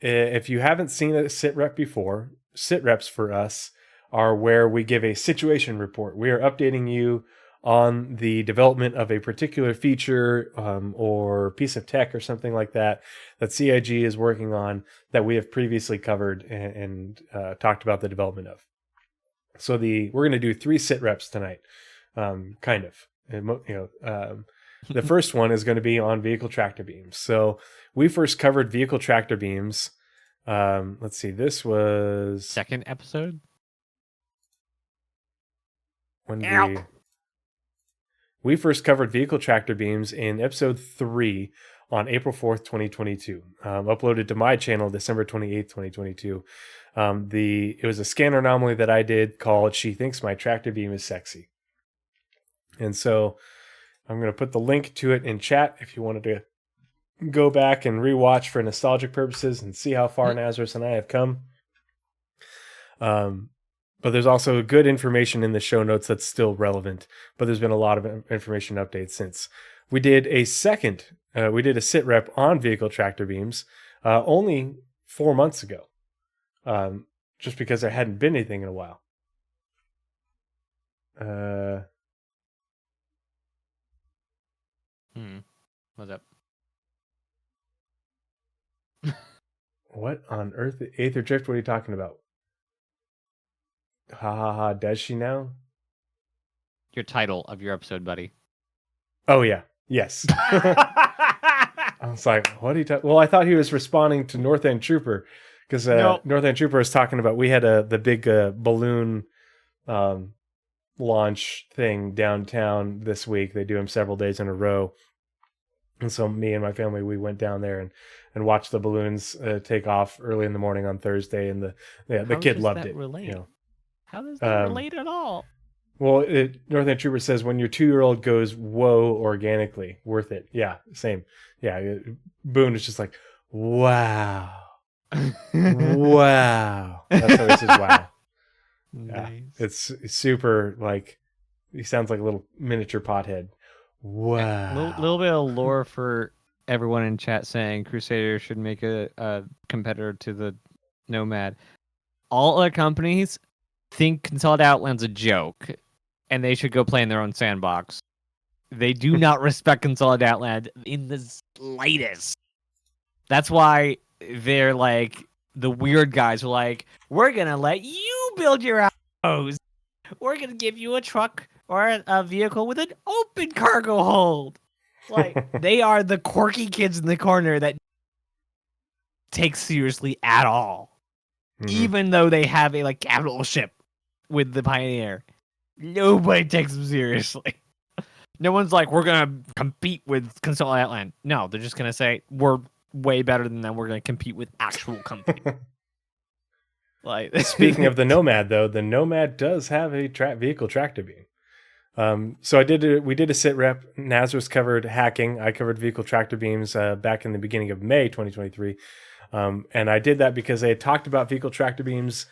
if you haven't seen a SITREP before, SITREPs for us are where we give a situation report. We are updating you on the development of a particular feature or piece of tech or something like that CIG is working on that we have previously covered and talked about the development of. So we're going to do 3 SITREPs tonight, kind of. The first one is going to be on vehicle tractor beams. So we first covered vehicle tractor beams. Let's see, this was second episode. When we first covered vehicle tractor beams in episode 3 on April 4th, 2022. Uploaded to my channel December 28th, 2022. It was a scanner anomaly that I did called "She Thinks My Tractor Beam is Sexy." And so I'm going to put the link to it in chat if you wanted to go back and rewatch for nostalgic purposes and see how far Nazeris and I have come. But there's also good information in the show notes that's still relevant. But there's been a lot of information updates since. We did a SITREP on vehicle tractor beams only 4 months ago. Just because there hadn't been anything in a while. What's up? What on earth? Aether Drift, what are you talking about? Ha ha ha, does she now? Your title of your episode, buddy. Oh, yeah. Yes. I was like, what are you talking? Well, I thought he was responding to North End Trooper because North End Trooper was talking about, we had the big balloon launch thing downtown this week. They do them several days in a row. And so me and my family, we went down there and watched the balloons take off early in the morning on Thursday. And the kid loved it. You know. How does that relate at all? Well, North End Trooper says when your 2-year-old goes, whoa, organically, worth it. Yeah, same. Yeah, Boone is just like, wow. Wow. That's how he says wow. Nice. Yeah, it's super, like, he sounds like a little miniature pothead. Wow. Little bit of lore for everyone in chat saying Crusader should make a competitor to the Nomad. All other companies think Consolidated Outland's a joke, and they should go play in their own sandbox. They do not respect Consolidated Outland in the slightest. That's why they're like, the weird guys are like, we're going to let you build your house. We're going to give you a truck or a vehicle with an open cargo hold. Like, they are the quirky kids in the corner that take seriously at all. Mm-hmm. Even though they have a capital ship with the Pioneer. Nobody takes them seriously. No one's like, we're going to compete with Consolidated Outland. No, they're just going to say, we're way better than them. We're going to compete with actual company. Speaking of the Nomad, though, the Nomad does have a vehicle tractor beam. So we did a SITREP. Nazeris covered hacking. I covered vehicle tractor beams back in the beginning of May 2023. And I did that because they had talked about vehicle tractor beams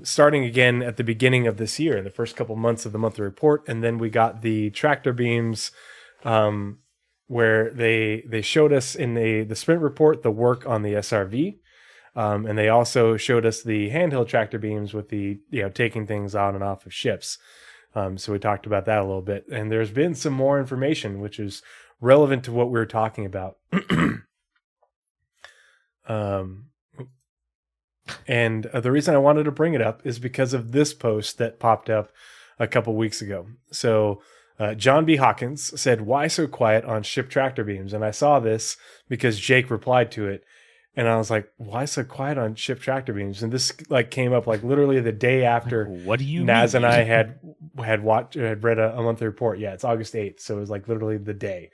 starting again at the beginning of this year, in the first couple months of the monthly report. And then we got the tractor beams where they showed us in the sprint report the work on the SRV. And they also showed us the handheld tractor beams with the taking things on and off of ships. So we talked about that a little bit. And there's been some more information which is relevant to what we were talking about. And the reason I wanted to bring it up is because of this post that popped up a couple weeks ago. So John B. Hawkins said, "Why so quiet on ship tractor beams?" And I saw this because Jake replied to it. And I was like, why so quiet on ship tractor beams? And this came up literally the day after what do you Naz mean? and I had read a monthly report. Yeah, it's August 8th. So it was literally the day.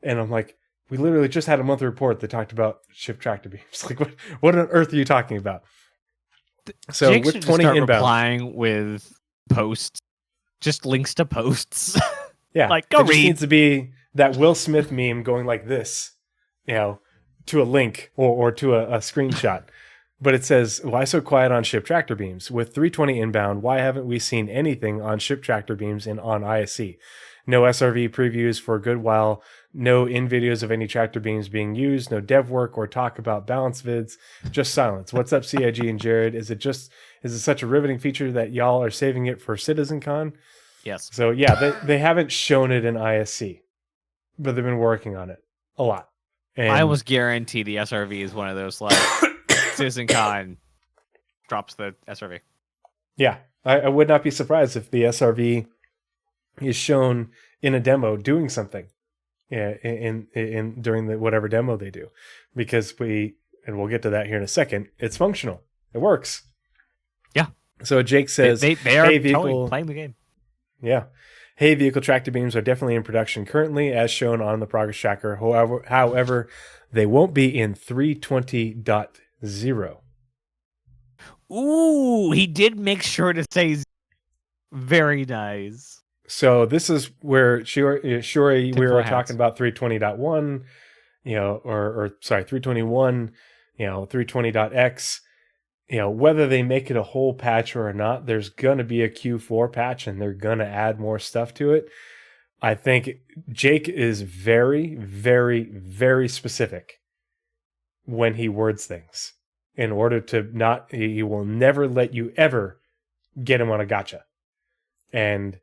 And I'm like, we literally just had a monthly report that talked about ship tractor beams. What on earth are you talking about? So Jake with should 20 start inbound, replying with posts, just links to posts. Yeah, go it just read. needs to be that Will Smith meme going like this, to a link or to a screenshot. But it says, "Why so quiet on ship tractor beams? With 320 inbound, why haven't we seen anything on ship tractor beams on ISC? No SRV previews for a good while. No in videos of any tractor beams being used, no dev work or talk about balance vids, just silence. What's up, CIG and Jared? Is it such a riveting feature that y'all are saving it for CitizenCon? Yes. So yeah, they haven't shown it in ISC, but they've been working on it a lot. And I almost guarantee the SRV is one of those like CitizenCon drops the SRV. Yeah, I would not be surprised if the SRV is shown in a demo doing something, in during the whatever demo they do, because we'll get to that here in a second. It's functional. It works. Yeah. So Jake says they are hey, totally playing the game. Yeah. Hey, vehicle tractor beams are definitely in production currently, as shown on the progress tracker. However, they won't be in 320.0. Ooh, he did make sure to say very nice. So this is where Shuri we were talking about 320.1, or sorry, 321, 320.x. Whether they make it a whole patch or not, there's going to be a Q4 patch and they're going to add more stuff to it. I think Jake is very, very, very specific when he words things in order to he will never let you ever get him on a gotcha. And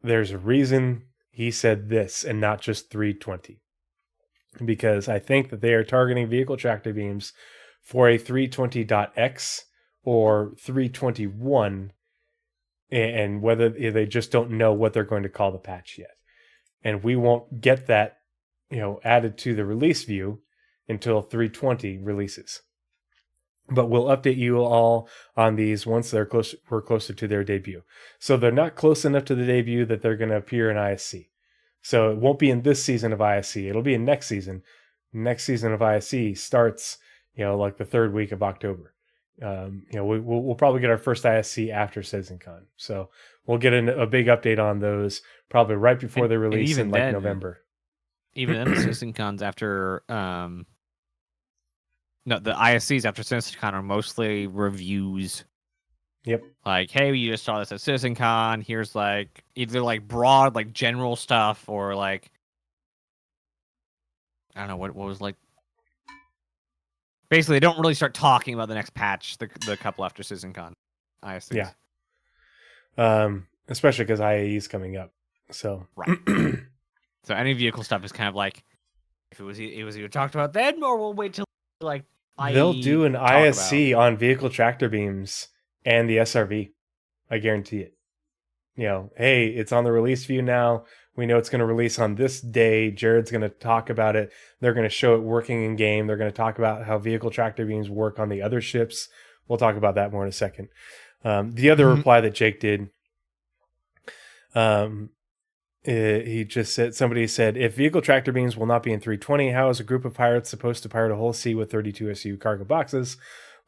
there's a reason he said this and not just 320. Because I think that they are targeting vehicle tractor beams for a 320.x or 321, and whether they just don't know what they're going to call the patch yet. And we won't get that, added to the release view until 320 releases. But we'll update you all on these once we're closer to their debut. So they're not close enough to the debut that they're going to appear in ISC. So it won't be in this season of ISC. It'll be in next season. Next season of ISC starts, like the third week of October. We'll probably get our first ISC after CitizenCon. So we'll get a big update on those probably right before they release in like November. Even then, the CitizenCons after the ISCs after CitizenCon are mostly reviews. Yep. Like, hey, we just saw this at CitizenCon. Here's like either like broad, like general stuff, or like I don't know what was like. Basically, they don't really start talking about the next patch the couple after CitizenCon. ISCs. Yeah. Especially because IAE is coming up. So right. So any vehicle stuff is kind of like if it was either talked about then, or we'll wait till like they'll do an ISC on vehicle tractor beams and the SRV. I guarantee it. Hey, it's on the release view now. We know it's going to release on this day. Jared's going to talk about it. They're going to show it working in game. They're going to talk about how vehicle tractor beams work on the other ships. We'll talk about that more in a second. The other reply that Jake did, he just said, somebody said, if vehicle tractor beams will not be in 320, how is a group of pirates supposed to pirate a whole sea with 32 SU cargo boxes?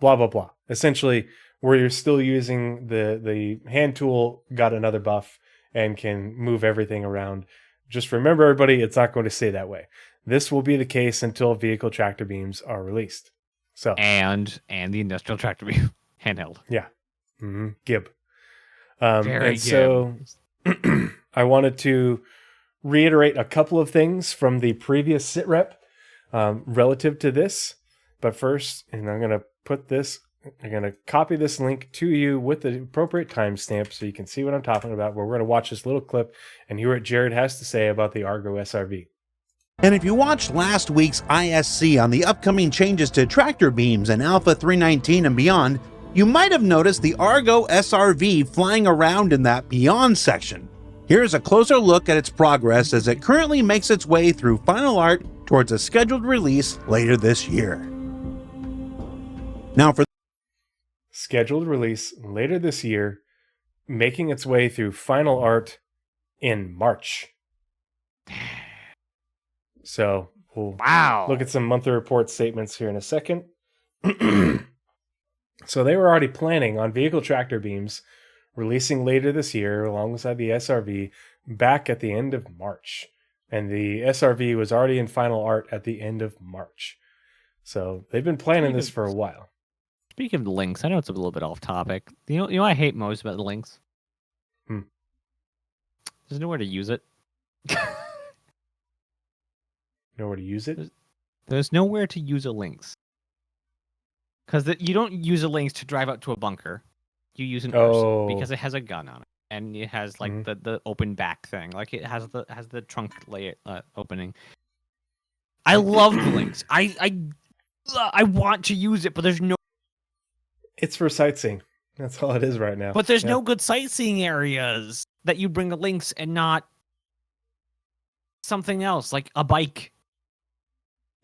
Blah, blah, blah. Essentially, where you're still using the hand tool, got another buff and can move everything around. Just remember, everybody, it's not going to stay that way. This will be the case until vehicle tractor beams are released. So and the industrial tractor beam handheld. Yeah. Mm-hmm. Gib. Very and so I wanted to reiterate a couple of things from the previous SITREP relative to this. But first, and I'm going to copy this link to you with the appropriate timestamp so you can see what I'm talking about, where we're going to watch this little clip and hear what Jared has to say about the Argo SRV. And if you watched last week's ISC on the upcoming changes to tractor beams and Alpha 319 and beyond, you might have noticed the Argo SRV flying around in that Beyond section. Here's a closer look at its progress as it currently makes its way through final art towards a scheduled release later this year. Now for scheduled release later this year, making its way through final art in March. So we'll look at some monthly report statements here in a second. So they were already planning on vehicle tractor beams releasing later this year alongside the SRV back at the end of March. And the SRV was already in final art at the end of March. So they've been planning this for a while. Speaking of the links, I know it's a little bit off topic. You know what I hate most about the links? There's nowhere to use it. nowhere to use it. There's nowhere to use a lynx. Because you don't use a lynx to drive up to a bunker. You use an Ursa because it has a gun on it, and it has like the open back thing. Like it has the trunk layer opening. I love the lynx. I want to use it, but there's no. It's for sightseeing. That's all it is right now. But there's no good sightseeing areas that you bring a lynx and not something else like a bike.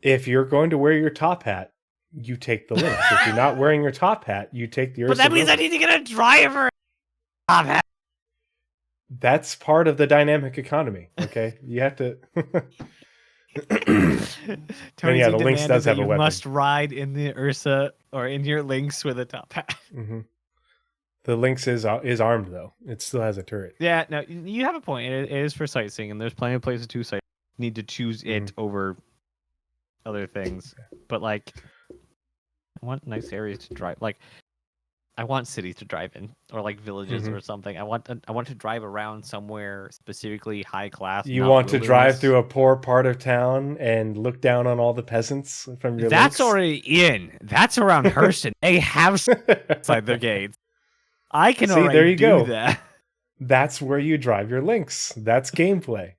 If you're going to wear your top hat, you take the lynx. If you're not wearing your top hat, you take the Ursa. But that means I need to get a driver. Top hat. That's part of the dynamic economy. Okay, you have to. Tony, yeah, the lynx does have a weapon. You must ride in the Ursa or in your lynx with a top hat. The lynx is armed though. It still has a turret. Yeah, no, you have a point. It is for sightseeing, and there's plenty of places to sight. You need to choose it over other things. But like, I want nice areas to drive. Like, I want cities to drive in, or like villages or something. I want to drive around somewhere specifically high class. You want to drive through a poor part of town and look down on all the peasants from your. That's lynx? already in. That's around Hurston. They have outside their gates. I can already there you do go. that. That's where you drive your lynx. That's gameplay.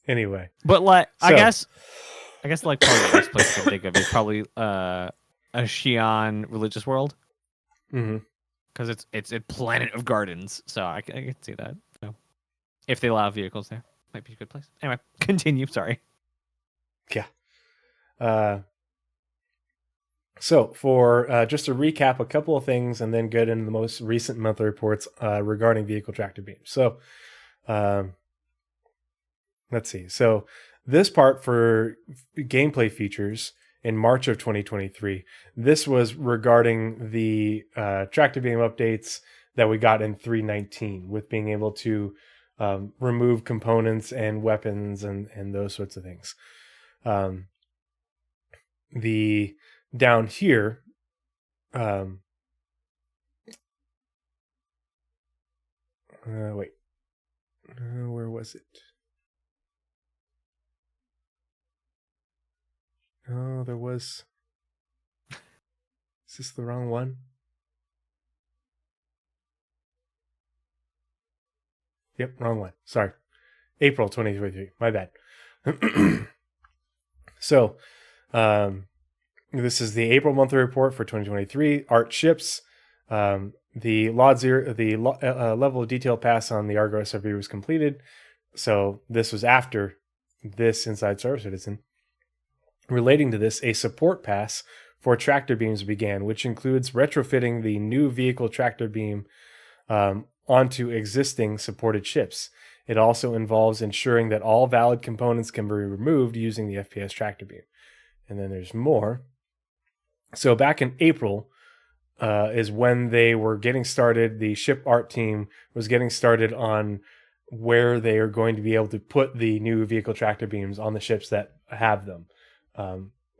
Anyway, but like, I guess like probably the best place to think of is probably a Xi'an religious world. Because it's a planet of gardens, so I can see that. So if they allow vehicles there, might be a good place. Anyway, continue. Sorry. Yeah. So for just to recap a couple of things and then get into the most recent monthly reports regarding vehicle tractor beams. So let's see. So this part for gameplay features in March of 2023, this was regarding the tractor beam updates that we got in 3.19 with being able to remove components and weapons and those sorts of things. The down here, wait, where was it? Oh, there was. Is this the wrong one? Yep, wrong one. Sorry. April 2023. My bad. So, this is the April monthly report for 2023. Art ships. The level of detail pass on the Argo SRV was completed. So this was after this inside Star Citizen. Relating to this, a support pass for tractor beams began, which includes retrofitting the new vehicle tractor beam onto existing supported ships. It also involves ensuring that all valid components can be removed using the FPS tractor beam. And then there's more. So back in April is when they were getting started. The ship art team was getting started on where they are going to be able to put the new vehicle tractor beams on the ships that have them,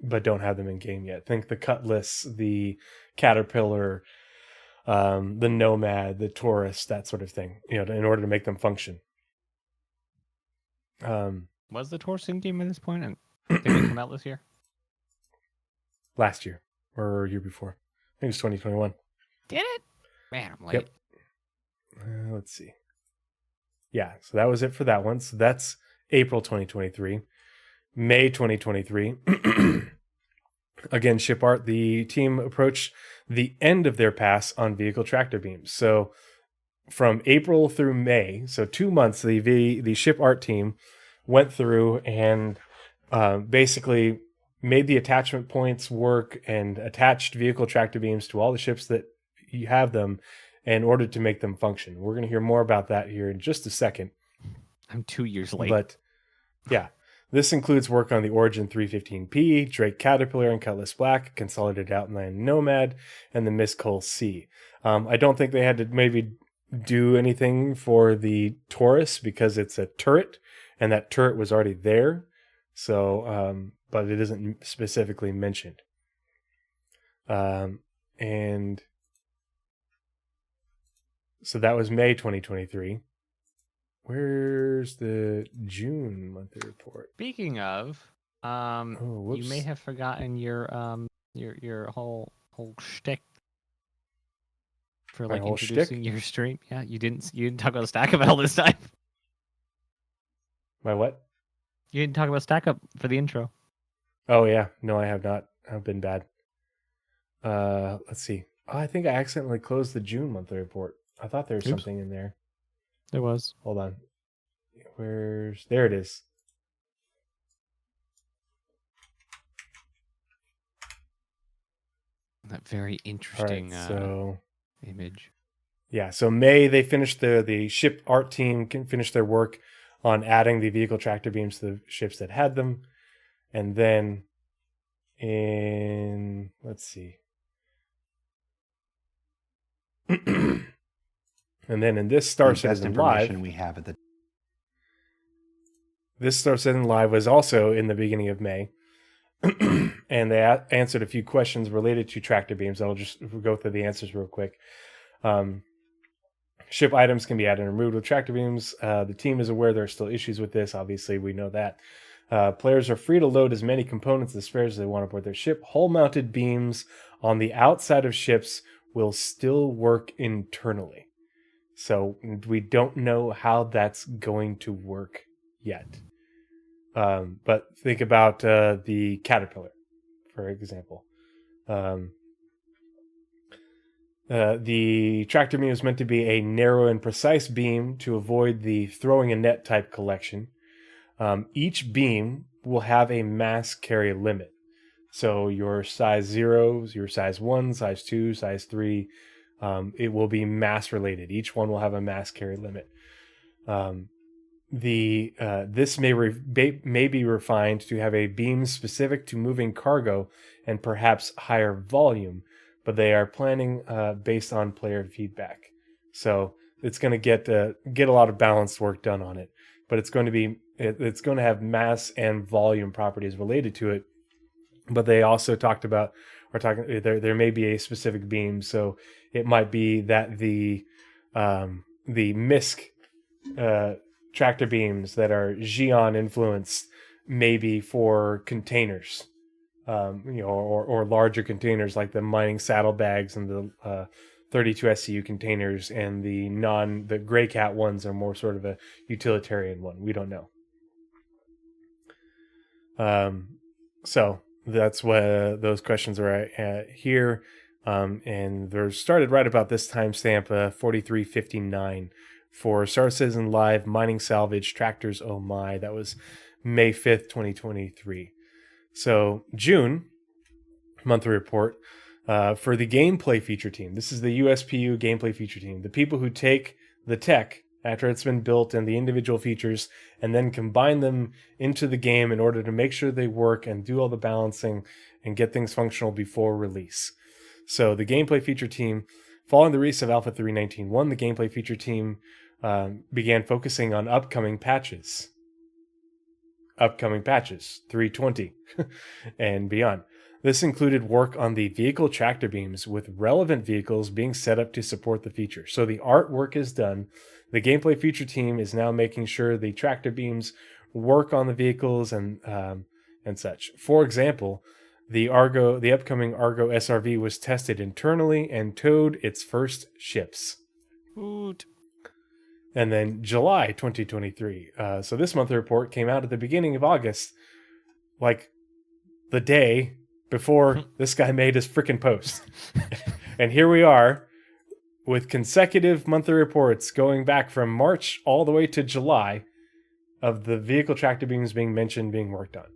but don't have them in game yet. Think the Cutlass, the Caterpillar, the Nomad, the Taurus, that sort of thing, in order to make them function. Was the Taurus in game at this point? And did it come out this year? Last year or year before. I think it was 2021. Did it? Man, I'm late. Yep. Let's see. Yeah, so that was it for that one. So that's April 2023. May 2023. Again, ship art. The team approached the end of their pass on vehicle tractor beams. So from April through May, so 2 months, the ship art team went through and basically made the attachment points work and attached vehicle tractor beams to all the ships that you have them in order to make them function. We're going to hear more about that here in just a second. I'm 2 years late. But yeah, this includes work on the Origin 315P, Drake Caterpillar and Cutlass Black, Consolidated Outland Nomad, and the Miss Cole C. I don't think they had to maybe do anything for the Taurus because it's a turret, and that turret was already there. So, but it isn't specifically mentioned. And so that was May 2023. Where's the June monthly report? Speaking of, You may have forgotten your whole shtick for My like whole introducing shtick? your stream. Yeah, you didn't talk about Stack Up all this time. My what? You didn't talk about Stack Up for the intro. Oh yeah, no, I have not. I've been bad. Let's see. Oh, I think I accidentally closed the June monthly report. I thought there was Oops. something in there. There was. Hold on. There it is. That very All right, interesting so image. yeah, so May they finished the ship art team can finish their work on adding the vehicle tractor beams to the ships that had them, and then let's see. And then in this Star Citizen Live, we have at the this Star Citizen Live was also in the beginning of May, and they answered a few questions related to tractor beams. I'll just go through the answers real quick. Ship items can be added and removed with tractor beams. The team is aware there are still issues with this. Obviously, we know that. Players are free to load as many components and spares as they want aboard their ship. Hull-mounted beams on the outside of ships will still work internally. So we don't know how that's going to work yet. But think about the Caterpillar, for example. The tractor beam is meant to be a narrow and precise beam to avoid the throwing a net type collection. Each beam will have a mass carry limit. So your size 0, your size 1, size 2, size 3, it will be mass related. Each one will have a mass carry limit. This may be refined to have a beam specific to moving cargo and perhaps higher volume, but they are planning based on player feedback. So it's going to get a lot of balanced work done on it, but it's going to have mass and volume properties related to it. But they also there may be a specific beam, so it might be that the MISC tractor beams that are Xeon influenced maybe for containers, or larger containers like the mining saddlebags and the 32 SCU containers, and the Gray Cat ones are more sort of a utilitarian one. We don't know. So that's what those questions are at here. And they're started right about this timestamp, 4359 for Star Citizen Live Mining Salvage Tractors. Oh my, that was May 5th, 2023. So June monthly report for the gameplay feature team. This is the USPU gameplay feature team. The people who take the tech after it's been built and the individual features and then combine them into the game in order to make sure they work and do all the balancing and get things functional before release. So the gameplay feature team, following the release of Alpha 3.19.1, the gameplay feature team began focusing on upcoming patches 320 and beyond. This included work on the vehicle tractor beams with relevant vehicles being set up to support the feature. So the artwork is done. The gameplay feature team is now making sure the tractor beams work on the vehicles and such. For example, the upcoming Argo SRV was tested internally and towed its first ships. Hoot. And then July 2023. So this monthly report came out at the beginning of August, like the day before this guy made his freaking post. And here we are with consecutive monthly reports going back from March all the way to July of the vehicle tractor beams being mentioned, being worked on.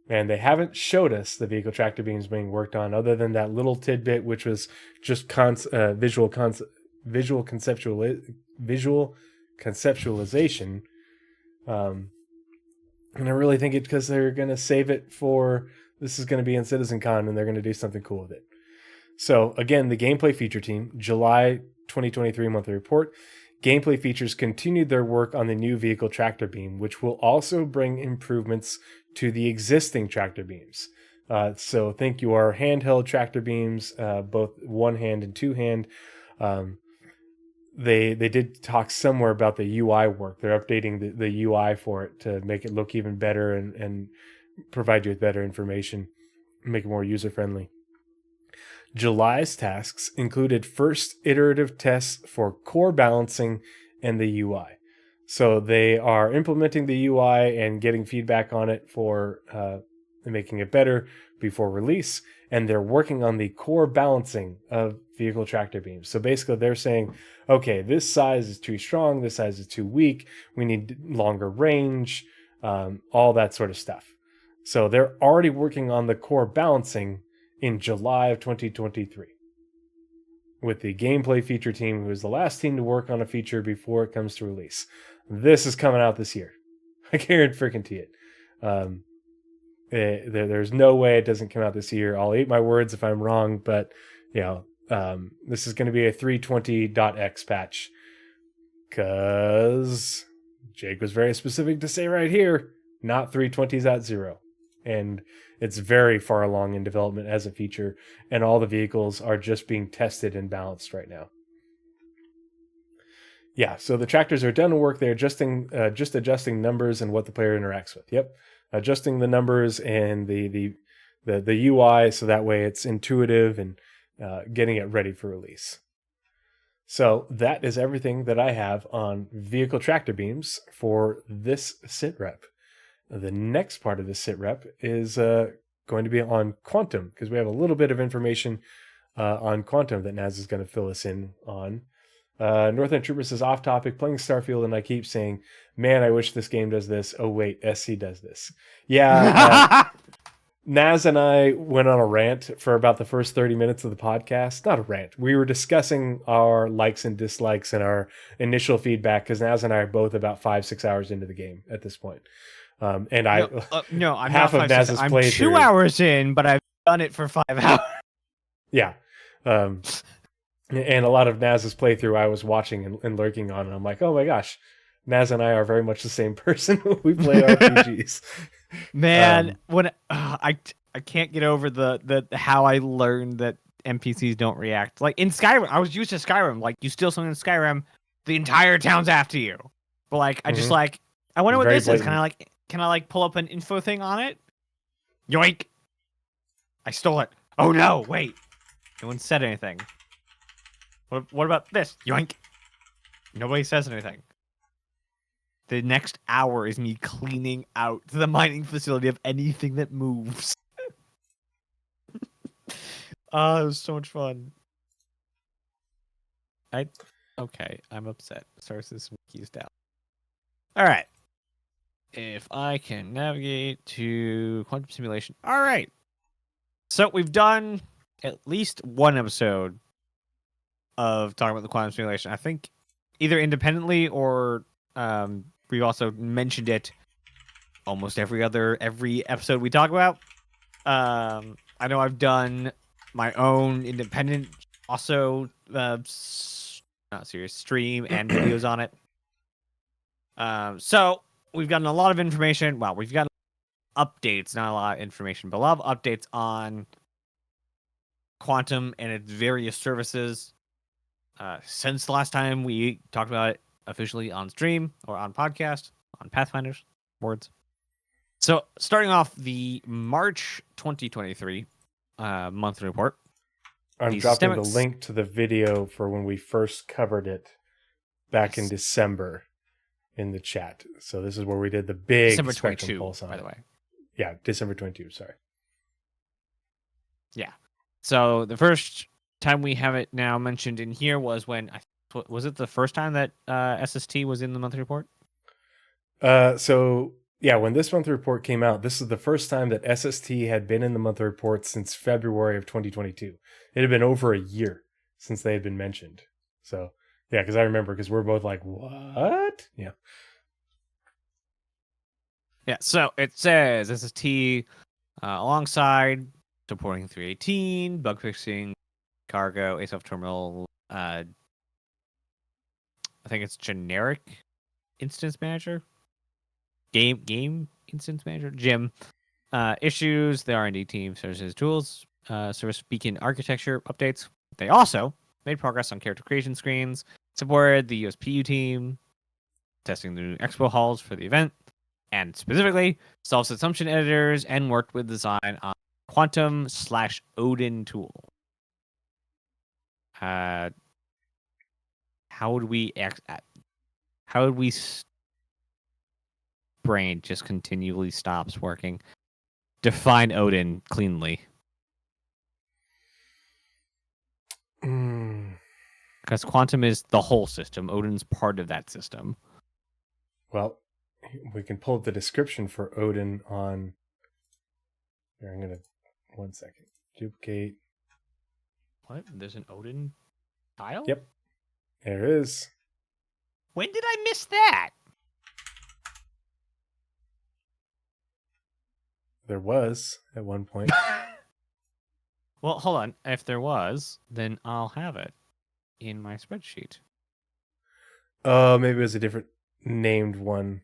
And they haven't showed us the vehicle tractor beams being worked on other than that little tidbit, which was just visual conceptualization. And I really think it's because they're going to save it for, this is going to be in CitizenCon and they're going to do something cool with it. So again, the gameplay feature team, July 2023 monthly report. Gameplay features continued their work on the new vehicle tractor beam, which will also bring improvements to the existing tractor beams. So think your handheld tractor beams, both one hand and two hand. they did talk somewhere about the UI work. They're updating the UI for it to make it look even better and provide you with better information, make it more user friendly. July's tasks included first iterative tests for core balancing and the UI. So they are implementing the UI and getting feedback on it for making it better before release. And they're working on the core balancing of vehicle tractor beams. So basically they're saying, okay, this size is too strong, this size is too weak, we need longer range, all that sort of stuff. So they're already working on the core balancing in July of 2023 with the gameplay feature team, who is the last team to work on a feature before it comes to release. This is coming out this year. I guarantee it. There's no way it doesn't come out this year. I'll eat my words if I'm wrong, but this is going to be a 320.x patch, because Jake was very specific to say right here, not 320.0. And it's very far along in development as a feature, and all the vehicles are just being tested and balanced right now. Yeah, so the tractors are done work. They're just adjusting numbers and what the player interacts with. Yep, adjusting the numbers and the UI so that way it's intuitive and getting it ready for release. So that is everything that I have on vehicle tractor beams for this SITREP. The next part of the SITREP is going to be on Quantum, because we have a little bit of information on Quantum that Naz is going to fill us in on. Northern Troopers is off topic, playing Starfield, and I keep saying, man, I wish this game does this. Oh, wait, SC does this. Yeah, Naz and I went on a rant for about the first 30 minutes of the podcast. Not a rant. We were discussing our likes and dislikes and our initial feedback, because Naz and I are both about 5-6 hours into the game at this point. And I'm half of Naz's I'm playthrough. 2 hours in, but I've done it for 5 hours. Yeah. And a lot of Naz's playthrough I was watching and lurking on, and I'm like, oh my gosh, Naz and I are very much the same person. We play RPGs. Man, when I can't get over the how I learned that NPCs don't react. Like in Skyrim, I was used to Skyrim. Like you steal something in Skyrim, the entire town's after you. But like I just like I wonder what this is. Can I pull up an info thing on it? Yoink! I stole it. Oh no! Wait, no one said anything. What about this? Yoink! Nobody says anything. The next hour is me cleaning out the mining facility of anything that moves. Oh, it was so much fun. Okay, I'm upset. Star Citizen Wiki's down. All right. If I can navigate to Quantum Simulation. All right. So we've done at least one episode of talking about the Quantum Simulation. I think either independently or we've also mentioned it almost every episode we talk about. I know I've done my own independent also not serious stream and videos on it. So we've gotten a lot of information. Well, we've gotten updates, not a lot of information, but a lot of updates on Quantum and its various services since the last time we talked about it officially on stream or on podcast, on Pathfinders words. So starting off the March 2023 monthly report. I'm dropping the link to the video for when we first covered it back in December in the chat. So this is where we did the big December spectrum 22, pulse on by it. the way. Yeah, December 22, sorry. Yeah. So the first time we have it now mentioned in here was when, was it the first time that SST was in the monthly report? So yeah, when this monthly report came out, this is the first time that SST had been in the monthly report since February of 2022. It had been over a year since they had been mentioned. So yeah, because I remember, because we're both like, what? Yeah. Yeah, so it says SST alongside supporting 318, bug fixing, cargo, ASOF terminal, I think it's generic instance manager, game instance manager, Jim, issues, the R&D team, services, tools, service beacon architecture updates. They also made progress on character creation screens, supported the USPU team, testing the new expo halls for the event, and specifically self-assumption editors, and worked with design on Quantum/Odin tool. How would we brain just continually stops working? Define Odin cleanly. Because Quantum is the whole system. Odin's part of that system. Well, we can pull up the description for Odin on... Here, I'm going to... 1 second. Duplicate. What? There's an Odin tile? Yep. There it is. When did I miss that? There was at one point. Well, hold on. If there was, then I'll have it in my spreadsheet. Oh, maybe it was a different named one.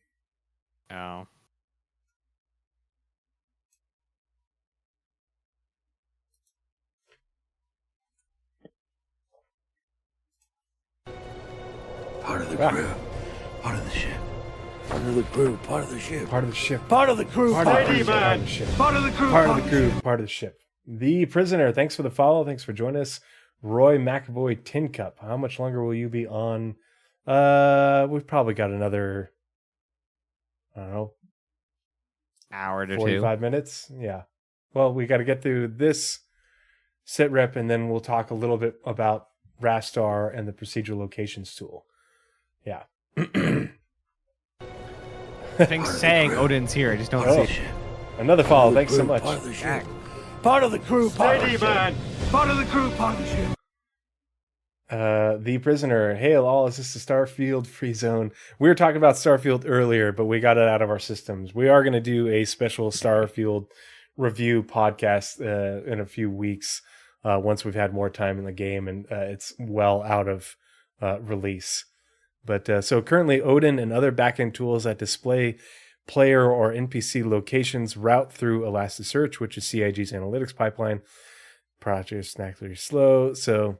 Oh. Part of the crew, part of the ship. Part of the crew, part of the ship. Part of the ship. Part of the crew, Part of the crew. Part of the ship. Part of the crew, Part of the crew. Part of the ship. The Prisoner. Thanks for the follow. Thanks for joining us. Roy McAvoy Tin Cup. How much longer will you be on? We've probably got another, I don't know, Hour to 45 minutes. Yeah. Well, we got to get through this SITREP, and then we'll talk a little bit about RaStar and the Procedural Locations Tool. Yeah. Things saying Odin's here. I just don't see it. Another follow. Thanks so much. Part of the ship. Part of the crew, part of the ship. Part of the crew, part of the ship. The Prisoner. Hail all. Is this the Starfield free zone? We were talking about Starfield earlier, but we got it out of our systems. We are going to do a special Starfield review podcast in a few weeks once we've had more time in the game and it's well out of release. But so currently Odin and other backend tools that display player or NPC locations route through Elasticsearch, which is CIG's analytics pipeline. Project's snackily slow. So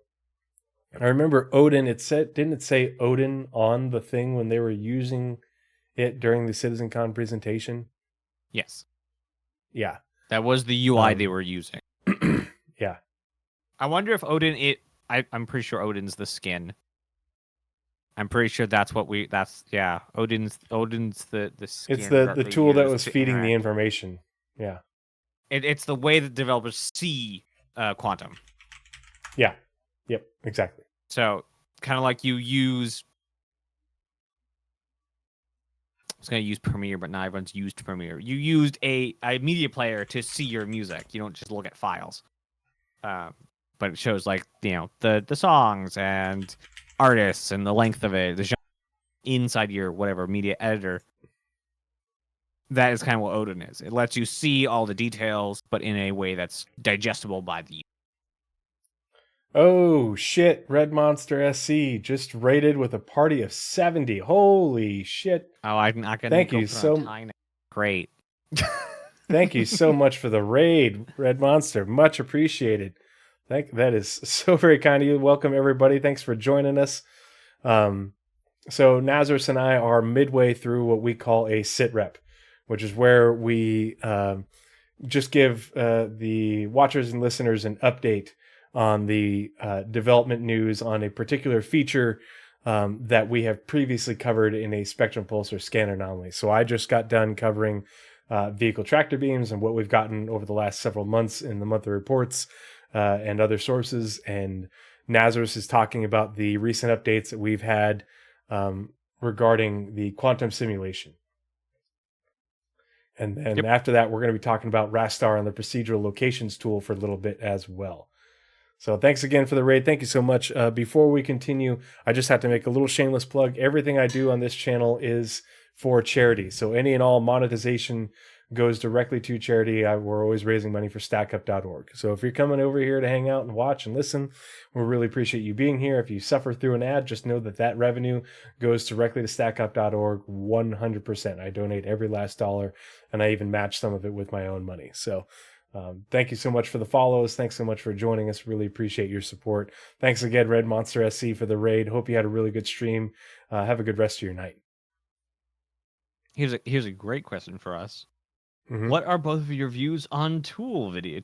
I remember Odin, didn't it say Odin on the thing when they were using it during the CitizenCon presentation? Yes. Yeah. That was the UI they were using. Yeah. I wonder if Odin, I'm pretty sure Odin's the skin. I'm pretty sure that's what Odin's the skin. It's the tool that was to feeding the interact. information. Yeah. It's the way that developers see Quantum. Yeah. Yep. Exactly. So kind of like you use. I was going to use Premiere, but not everyone's used Premiere. You used a media player to see your music. You don't just look at files. But it shows the songs and artists and the length of it, the genre inside your whatever media editor. That is kind of what Odin is. It lets you see all the details, but in a way that's digestible by the user. Oh shit! Red Monster SC just rated with a party of 70. Holy shit! Oh, I'm not gonna. Thank you so. Great. Thank you so much for the raid, Red Monster. Much appreciated. That is so very kind of you. Welcome everybody. Thanks for joining us. So Nazeris and I are midway through what we call a SITREP, which is where we just give the watchers and listeners an update on the development news on a particular feature that we have previously covered in a Spectrum Pulse or scan anomaly. So I just got done covering vehicle tractor beams and what we've gotten over the last several months in the monthly reports and other sources. And Nazeris is talking about the recent updates that we've had regarding the quantum simulation. And then after that, we're going to be talking about RaStar and the Procedural Locations Tool for a little bit as well. So thanks again for the raid. Thank you so much. Before we continue, I just have to make a little shameless plug. Everything I do on this channel is for charity. So any and all monetization goes directly to charity. We're always raising money for stackup.org. So if you're coming over here to hang out and watch and listen, we really appreciate you being here. If you suffer through an ad, just know that revenue goes directly to stackup.org 100%. I donate every last dollar, and I even match some of it with my own money. So Thank you so much for the follows. Thanks so much for joining us. Really appreciate your support. Thanks again, Red Monster SC, for the raid. Hope you had a really good stream. Have a good rest of your night. Here's a great question for us. Mhm. What are both of your views on Tools video?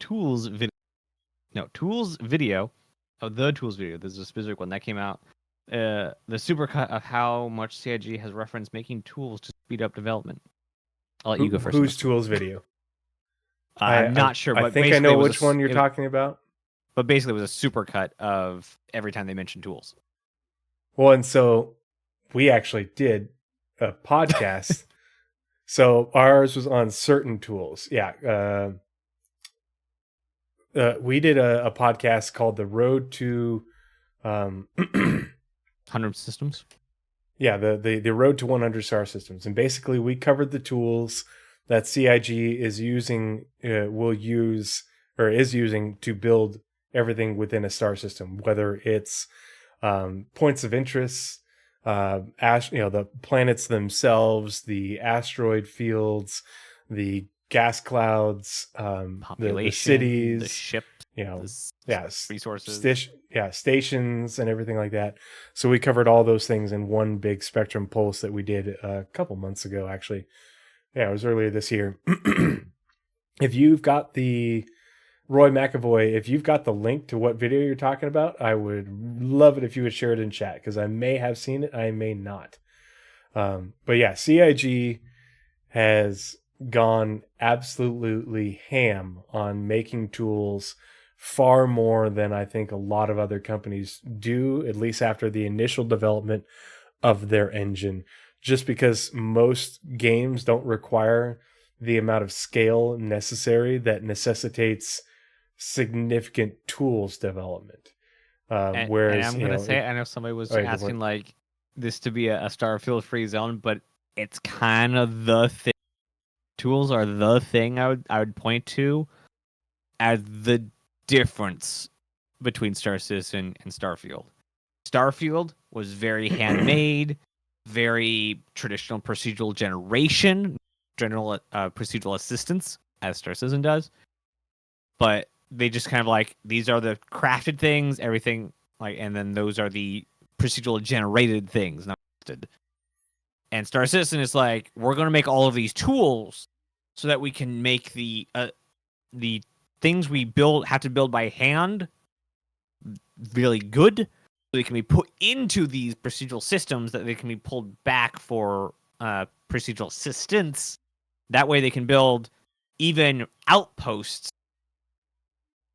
Oh, the Tools video. There's a specific one that came out. The supercut of how much CIG has referenced making tools to speed up development. I'll let you go first. Whose tools video? I'm not sure, but I think I basically know it was which one you're talking about. But basically, it was a supercut of every time they mentioned tools. Well, and so we actually did a podcast. So ours was on certain tools. Yeah. We did a podcast called The Road to 100 systems. Yeah, the Road to 100 Star Systems. And basically we covered the tools that CIG is using, is using to build everything within a star system, whether it's points of interest, the planets themselves, the asteroid fields, the gas clouds, Population, the cities, the ship, resources, stations, and everything like that. So we covered all those things in one big Spectrum Pulse that we did a couple months ago, actually. Yeah, it was earlier this year. If you've got the Roy McAvoy, if you've got the link to what video you're talking about, I would love it if you would share it in chat, because I may have seen it, I may not. But yeah, CIG has gone absolutely ham on making tools far more than I think a lot of other companies do, at least after the initial development of their engine, just because most games don't require the amount of scale necessary that necessitates significant tools development. Whereas, and I'm going to say, I know somebody was asking like this to be a Starfield free zone, but it's kind of the thing. Tools are the thing I would point to as the difference between Star Citizen and Starfield. Starfield was very handmade, very traditional procedural generation, general procedural assistance, as Star Citizen does. But they just kind of like, these are the crafted things, everything, like, and then those are the procedural generated things, not crafted. And Star Citizen is like, we're going to make all of these tools so that we can make the things we have to build by hand really good, so they can be put into these procedural systems that they can be pulled back for procedural assistance. That way they can build even outposts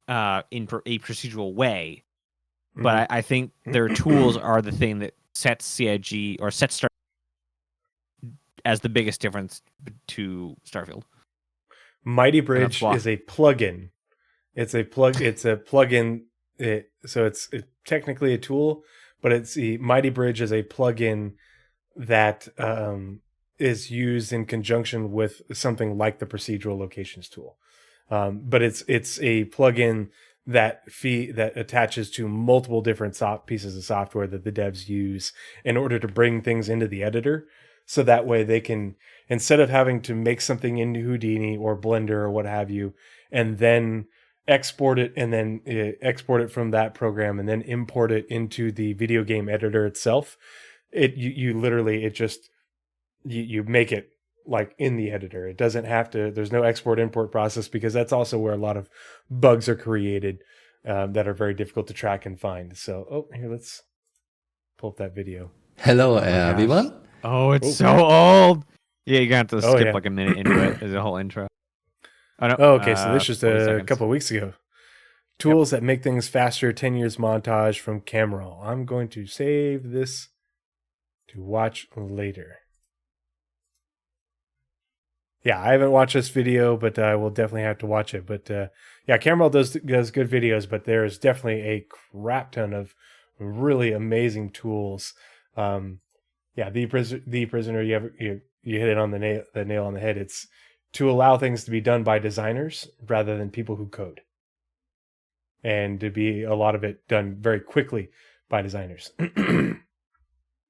in a procedural way. Mm-hmm. But I think their tools are the thing that sets CIG or sets Star as the biggest difference to Starfield. Mighty Bridge is a plugin. It's a plugin. So it's technically a tool, but Mighty Bridge is a plugin that is used in conjunction with something like the Procedural Locations Tool. But it's a plugin that attaches to multiple different pieces of software that the devs use in order to bring things into the editor. So that way they can, instead of having to make something into Houdini or Blender or what have you, and then export it from that program and then import it into the video game editor itself, you make it like in the editor. It doesn't have to, there's no export import process, because that's also where a lot of bugs are created that are very difficult to track and find. So, here, let's pull up that video. Hello, everyone. Oh, it's so old. Yeah, you're going to have to skip like a minute into it. There's a whole intro. Oh, no. Okay, so this is a couple of weeks ago. Tools that make things faster, 10 years montage from Cameron. I'm going to save this to watch later. Yeah, I haven't watched this video, but I will definitely have to watch it. But yeah, Cameron does good videos, but there is definitely a crap ton of really amazing tools. Yeah, the prisoner, you hit it on the nail on the head. It's to allow things to be done by designers rather than people who code, and to be a lot of it done very quickly by designers.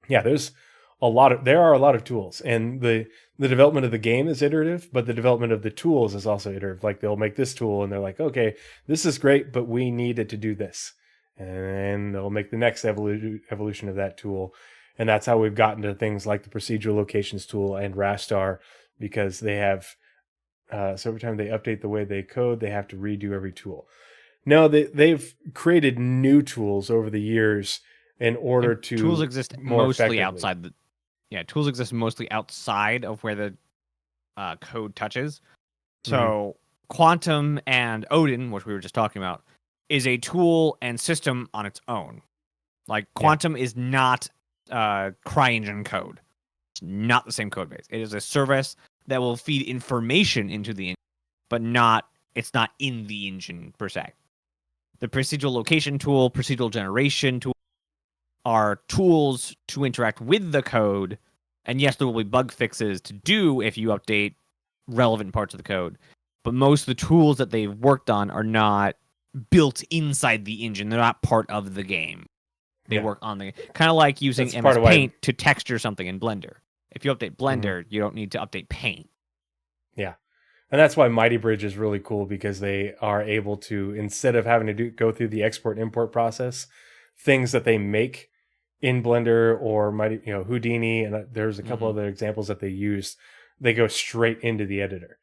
Yeah, there's there are a lot of tools, and the development of the game is iterative, but the development of the tools is also iterative. Like they'll make this tool and they're like, okay, this is great, but we need it to do this. And they'll make the next evolution of that tool. And that's how we've gotten to things like the Procedural Locations Tool and RaStar, because they have, so every time they update the way they code, they have to redo every tool. Now, they've created new tools over the years in order to tools exist more mostly effectively. outside the tools exist mostly outside of where the code touches. So Quantum and Odin, which we were just talking about, is a tool and system on its own. Like Quantum is not CryEngine code. It's not the same code base. It is a service that will feed information into the engine, but it's not in the engine per se. The procedural location tool, procedural generation tool are tools to interact with the code. And yes, there will be bug fixes to do if you update relevant parts of the code. But most of the tools that they've worked on are not built inside the engine. They're not part of the game. They work on the kind of like using MS Paint to texture something in Blender. If you update Blender, you don't need to update Paint. Yeah. And that's why Mighty Bridge is really cool, because they are able to, instead of having to go through the export import process, things that they make in Blender or Houdini, and there's a couple other examples that they use, they go straight into the editor.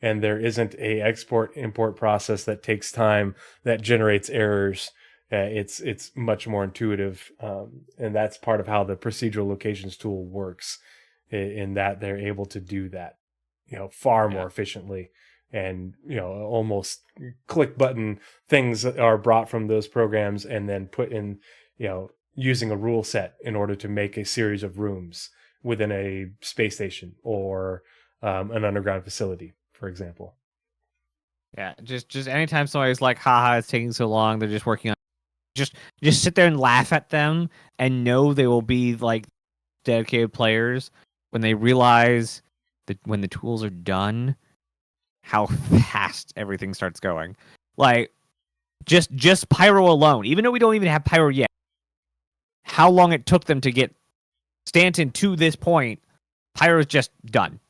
And there isn't a export import process that takes time, that generates errors. It's much more intuitive, and that's part of how the procedural locations tool works, in that they're able to do that, far more efficiently, and almost click button things that are brought from those programs and then put in, using a rule set in order to make a series of rooms within a space station or an underground facility, for example. Yeah, just anytime somebody's like, haha, it's taking so long, they're just working on, just sit there and laugh at them and know they will be like dedicated players when they realize that when the tools are done, how fast everything starts going. Like just Pyro alone, even though we don't even have Pyro yet, how long it took them to get Stanton to this point, Pyro's just done.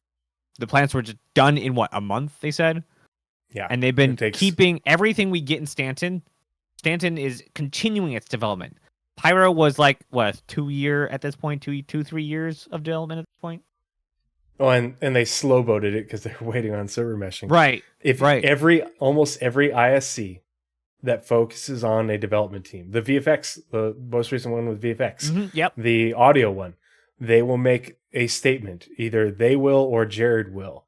The plants were just done in a month, they said? Yeah. And they've been keeping everything we get in Stanton. Stanton is continuing its development. Pyro was like, 2 year at this point, 3 years of development at this point? Oh, and they slow-boated it because they were waiting on server meshing. Right. Almost every ISC that focuses on a development team, the VFX, the most recent one with VFX, the audio one, they will make a statement, either they will or Jared will,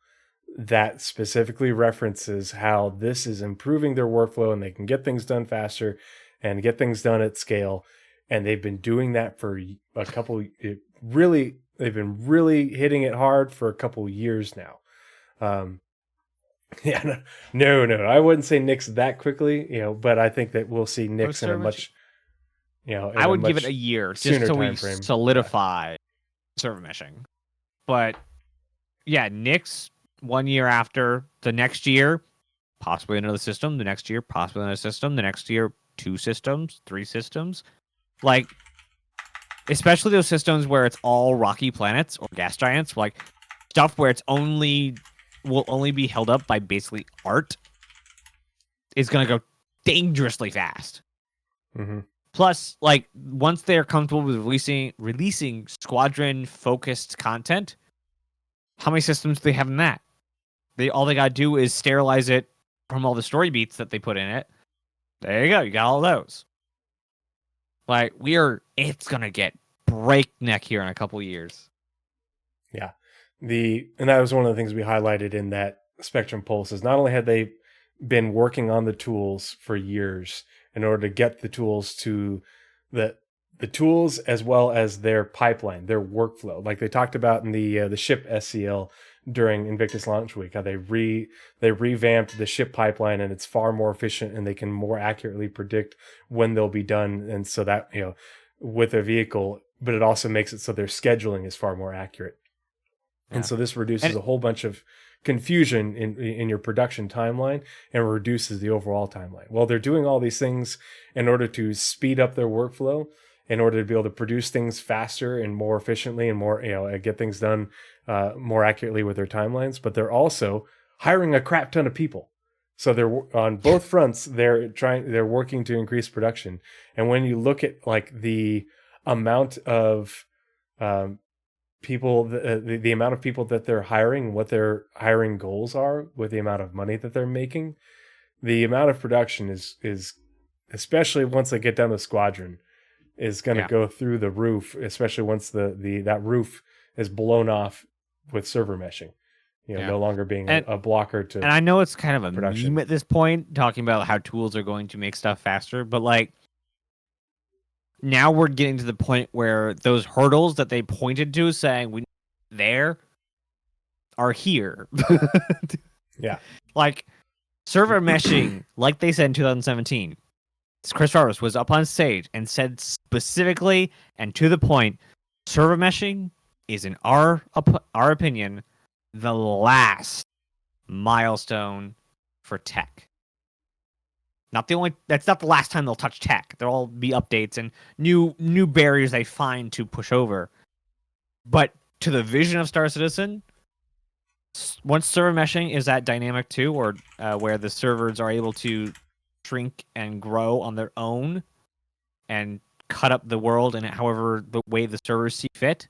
that specifically references how this is improving their workflow and they can get things done faster and get things done at scale. And they've been doing that for a couple, they've been really hitting it hard for a couple years now. No, I wouldn't say Nix that quickly, but I think that we'll see Nix in a much, I would give it a year just so we solidify server meshing. But yeah, Nix 1 year after, the next year, possibly another system, the next year, possibly another system, the next year, 2 systems, 3 systems. Like, especially those systems where it's all rocky planets or gas giants, like stuff where will only be held up by basically art, is going to go dangerously fast. Mm-hmm. Plus, like, once they're comfortable with releasing squadron-focused content, how many systems do they have in that? All they got to do is sterilize it from all the story beats that they put in it. There you go. You got all those. Like, it's going to get breakneck here in a couple years. Yeah. And that was one of the things we highlighted in that Spectrum Pulse, is not only had they been working on the tools for years in order to get the tools to the tools, as well as their pipeline, their workflow. Like they talked about in the ship SCL during Invictus Launch Week, how they revamped the ship pipeline, and it's far more efficient, and they can more accurately predict when they'll be done. And so that, with a vehicle, but it also makes it so their scheduling is far more accurate. Yeah. And so this reduces a whole bunch of confusion in your production timeline and reduces the overall timeline. Well, they're doing all these things in order to speed up their workflow in order to be able to produce things faster and more efficiently and more, get things done more accurately with their timelines. But they're also hiring a crap ton of people. So they're on both fronts. They're working to increase production. And when you look at like the amount of people, the amount of people that they're hiring, what their hiring goals are, with the amount of money that they're making, the amount of production is especially once they get down the Squadron, is going to go through the roof. Especially once that roof is blown off with server meshing. No longer being a blocker to. And I know it's kind of a production. meme at this point, talking about how tools are going to make stuff faster, but like now we're getting to the point where those hurdles that they pointed to saying we there are here. Yeah. Like server meshing, like they said in 2017. Chris Jarvis was up on stage and said specifically and to the point, server meshing is, in our opinion, the last milestone for tech. That's not the last time they'll touch tech. There'll be updates and new barriers they find to push over. But to the vision of Star Citizen, once server meshing is at dynamic 2, or where the servers are able to shrink and grow on their own and cut up the world in however the way the servers see fit,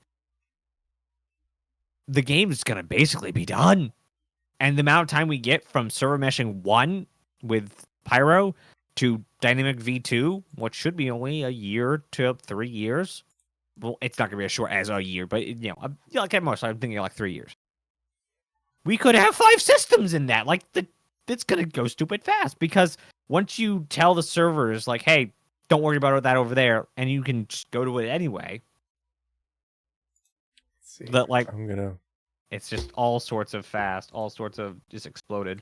the game is going to basically be done. And the amount of time we get from server meshing 1 with Pyro to dynamic V2, what should be only a year to 3 years. Well, it's not going to be as short as a year, but like at most, I'm thinking like 3 years. We could have 5 systems in that. Like it's going to go stupid fast, because once you tell the servers like, hey, don't worry about that over there, and you can just go to it anyway. That like it's just all sorts of fast, all sorts of just exploded.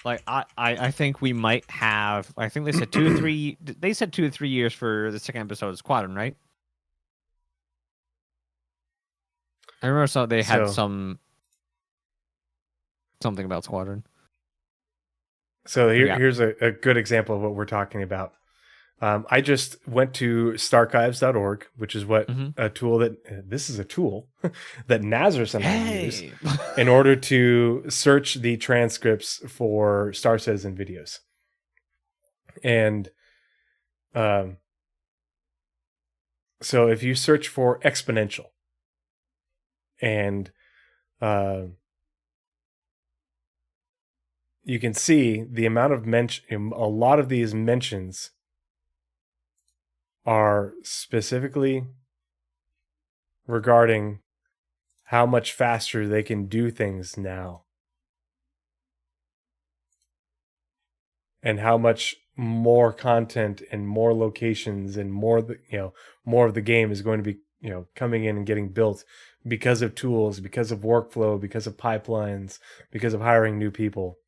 Like I think we might have. I think they said 2 to 3. They said 2 to 3 years for the second episode of Squadron, right? I remember they had something about Squadron. So here's a good example of what we're talking about. I just went to starchives.org, which is a tool this is a tool that Nazeris and I use in order to search the transcripts for Star Citizen videos. And so if you search for exponential, and you can see the amount of a lot of these mentions are specifically regarding how much faster they can do things now, and how much more content and more locations and more of the game is going to be coming in and getting built because of tools, because of workflow, because of pipelines, because of hiring new people.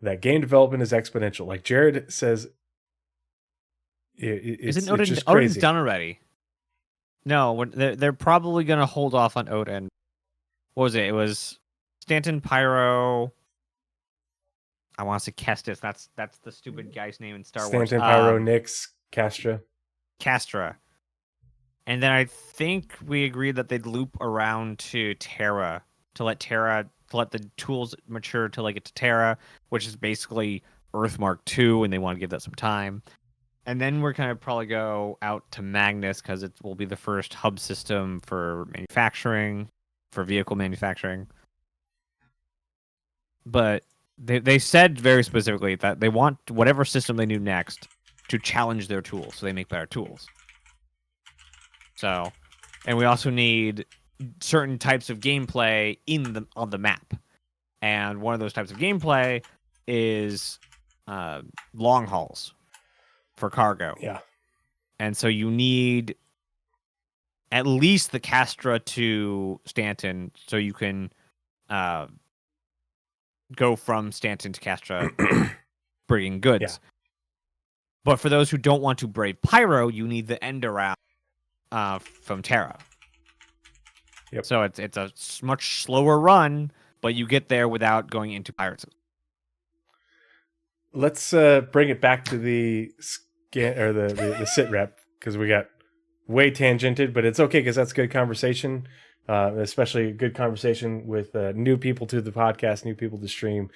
That game development is exponential. Like Jared says, it's just crazy. Odin's done already. No, they're probably going to hold off on Odin. What was it? It was Stanton, Pyro. I want to say Kestis. That's the stupid guy's name in Star Wars. Stanton, Pyro, Nyx, Castra. And then I think we agreed that they'd loop around to Terra to let the tools mature till they get to Terra, which is basically Earth Mark II, and they want to give that some time. And then we're going to probably go out to Magnus, because it will be the first hub system for manufacturing, for vehicle manufacturing. But they said very specifically that they want whatever system they do next to challenge their tools, so they make better tools. So, and we also need certain types of gameplay on the map. And one of those types of gameplay is long hauls for cargo. Yeah. And so you need at least the Castra to Stanton, so you can go from Stanton to Castra bringing goods. Yeah. But for those who don't want to brave Pyro, you need the end around from Terra. Yep. So it's a much slower run, but you get there without going into pirates. Let's bring it back to the the SITREP, because we got way tangented, but it's okay because that's good conversation, especially good conversation with new people to the podcast, new people to stream.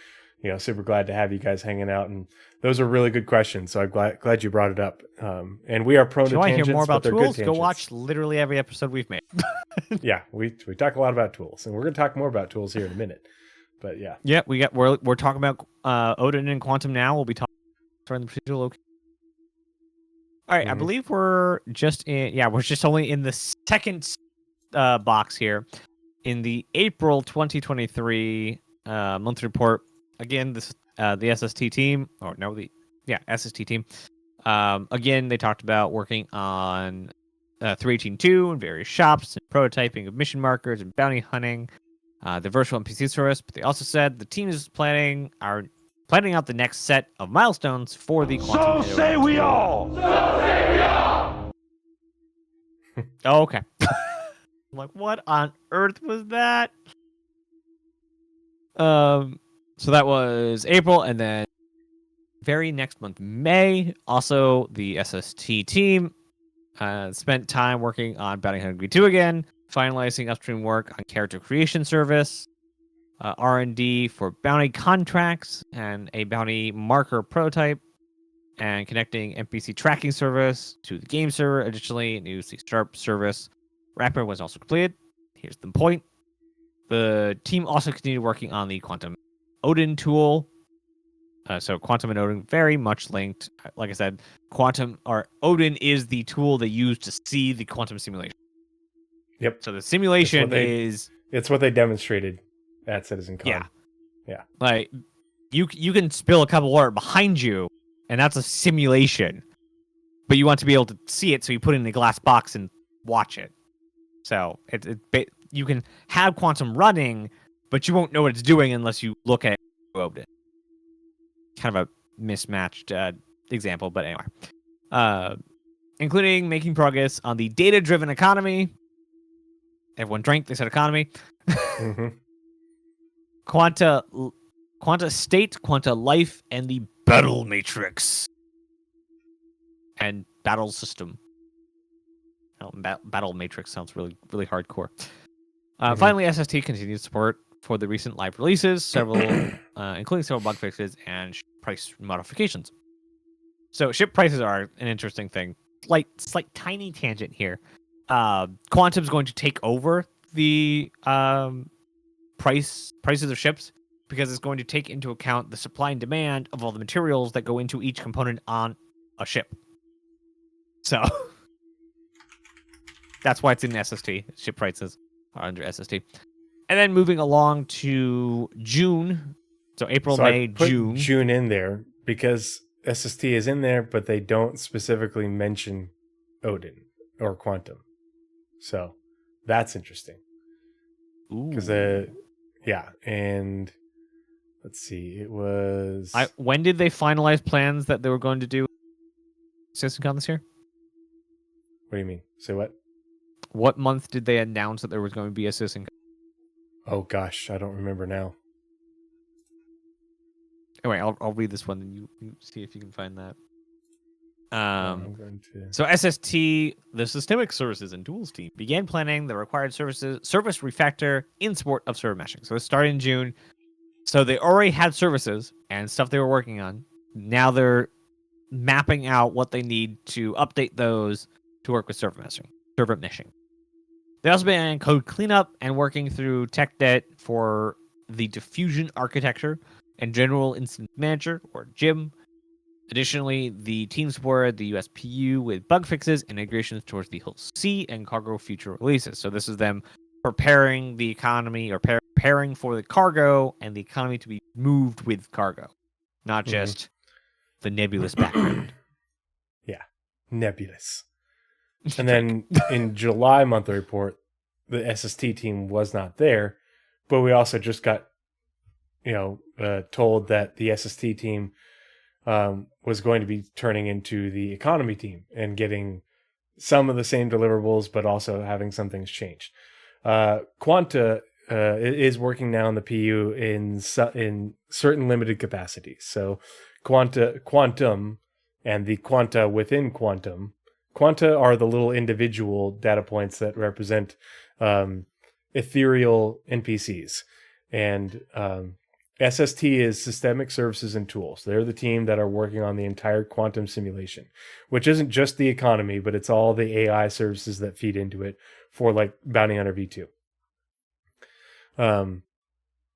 Super glad to have you guys hanging out, and those are really good questions. So I'm glad you brought it up. And we are prone If to you want to tangents, hear more about but they're tools, good go tangents. watch literally every episode we've made. Yeah, we talk a lot about tools, and we're going to talk more about tools here in a minute. But yeah, Yeah, we're talking about Odin and Quantum now. We'll be talking in the procedural location. All right, I believe we're just in. Yeah, we're just only in the second box here in the April 2023 monthly report. Again, this the SST team, SST team. Again, they talked about working on 318.2 and various shops and prototyping of mission markers and bounty hunting. The virtual NPC service, but they also said the team is planning out the next set of milestones for the Quantum. So say we all. Oh, okay. I'm like, what on earth was that? So that was April, and then very next month, May. Also, the SST team spent time working on Bounty Hunter 2 again, finalizing upstream work on character creation service, R&D for bounty contracts, and a bounty marker prototype, and connecting NPC tracking service to the game server. Additionally, a new C# service wrapper was also completed. Here's the point. The team also continued working on the Quantum Odin tool. So Quantum and Odin very much linked. Like I said, Odin is the tool they use to see the quantum simulation. Yep. So the simulation it's what they demonstrated at CitizenCon. Yeah. Like you can spill a cup of water behind you, and that's a simulation. But you want to be able to see it, so you put it in a glass box and watch it. So you can have quantum running, but you won't know what it's doing unless you look at it. Kind of a mismatched example, but anyway. Including making progress on the data-driven economy. Everyone drank, they said economy. Quanta state, quanta life, and the battle matrix. And battle system. Battle matrix sounds really, really hardcore. Finally, SST continued support for the recent live releases, including several bug fixes and price modifications. So ship prices are an interesting thing. Slight tiny tangent here. Quantum's going to take over the prices of ships because it's going to take into account the supply and demand of all the materials that go into each component on a ship. So that's why it's in SST. Ship prices are under SST. And then moving along to June. So April, May, I put June. June in there because SST is in there, but they don't specifically mention Odin or Quantum. So that's interesting. Because, and let's see, it was... when did they finalize plans that they were going to do CitizenCon this year? What do you mean? Say what? What month did they announce that there was going to be a CitizenCon? Oh gosh, I don't remember now. Anyway, I'll read this one and you see if you can find that. I'm going to... So SST, the Systemic Services and Tools team, began planning the required service refactor in support of server meshing. So it started in June. So they already had services and stuff they were working on. Now they're mapping out what they need to update those to work with server meshing. They also began code cleanup and working through tech debt for the diffusion architecture and general instance manager, or GIM. Additionally, the team supported the USPU with bug fixes and integrations towards the Hull C and cargo future releases. So this is them preparing the economy, or preparing for the cargo and the economy to be moved with cargo, not just the nebulous background. Yeah, nebulous. And then in July monthly report, the SST team was not there, but we also just got, told that the SST team was going to be turning into the economy team and getting some of the same deliverables, but also having some things changed. Quanta is working now in the PU in certain limited capacities. So Quantum and the quanta within quantum. Quanta are the little individual data points that represent ethereal NPCs. And SST is Systemic Services and Tools. They're the team that are working on the entire quantum simulation, which isn't just the economy, but it's all the AI services that feed into it for like Bounty Hunter V2.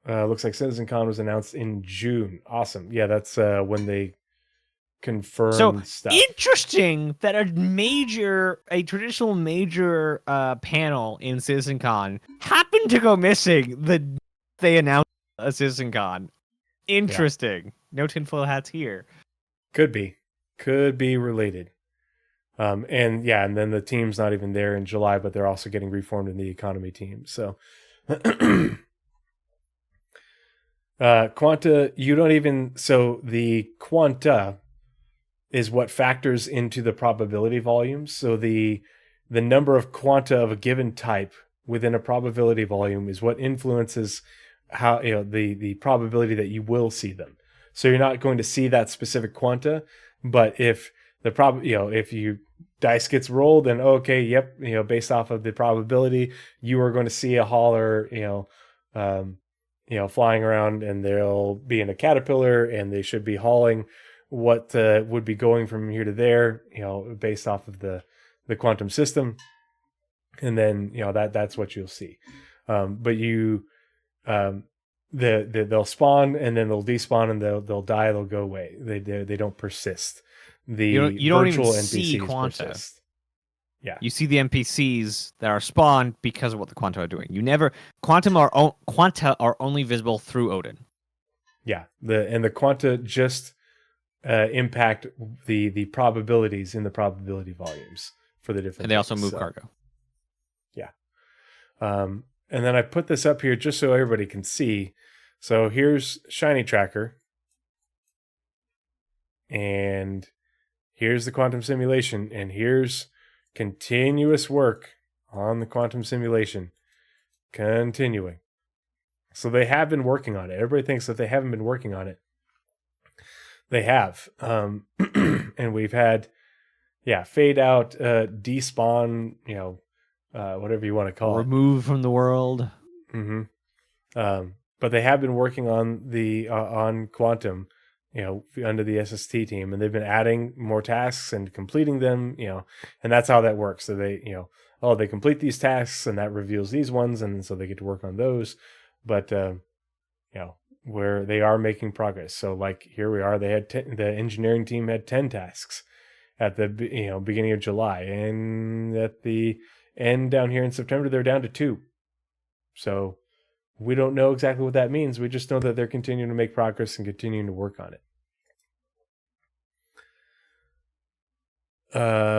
Looks like CitizenCon was announced in June. Awesome. Yeah, that's when they confirmed stuff. Interesting that a traditional major panel in CitizenCon happened to go missing they announced a CitizenCon. Interesting. Yeah. No tinfoil hats here. Could be related. And then the team's not even there in July, but they're also getting reformed in the economy team. So quanta, the quanta is what factors into the probability volumes. So the number of quanta of a given type within a probability volume is what influences how the probability that you will see them. So you're not going to see that specific quanta, but if if you dice gets rolled and based off of the probability, you are going to see a hauler flying around, and they'll be in a caterpillar, and they should be hauling what would be going from here to there, based off of the quantum system, and then that's what you'll see. But you they'll spawn, and then they'll despawn, and they'll die, they'll go away. They don't persist. You don't even NPCs see quanta. Persist. Yeah, you see the NPCs that are spawned because of what the quanta are doing. Quanta are only visible through Odin. Yeah, the quanta just impact the probabilities in the probability volumes for the different. And they also move cargo. Yeah, and then I put this up here just so everybody can see. So here's Shiny Tracker, and here's the quantum simulation, and here's continuous work on the quantum simulation. Continuing. So they have been working on it. Everybody thinks that they haven't been working on it. They have. And we've had, fade out, despawn, whatever you want to call it. Remove from the world. Mm-hmm. But they have been working on the on quantum, under the SST team, and they've been adding more tasks and completing them, and that's how that works. So they, they complete these tasks, and that reveals these ones, and so they get to work on those. But where they are making progress. So like here we are, they had the engineering team had 10 tasks at the beginning of July, and at the end down here in September they're down to 2. So we don't know exactly what that means. We just know that they're continuing to make progress and continuing to work on it.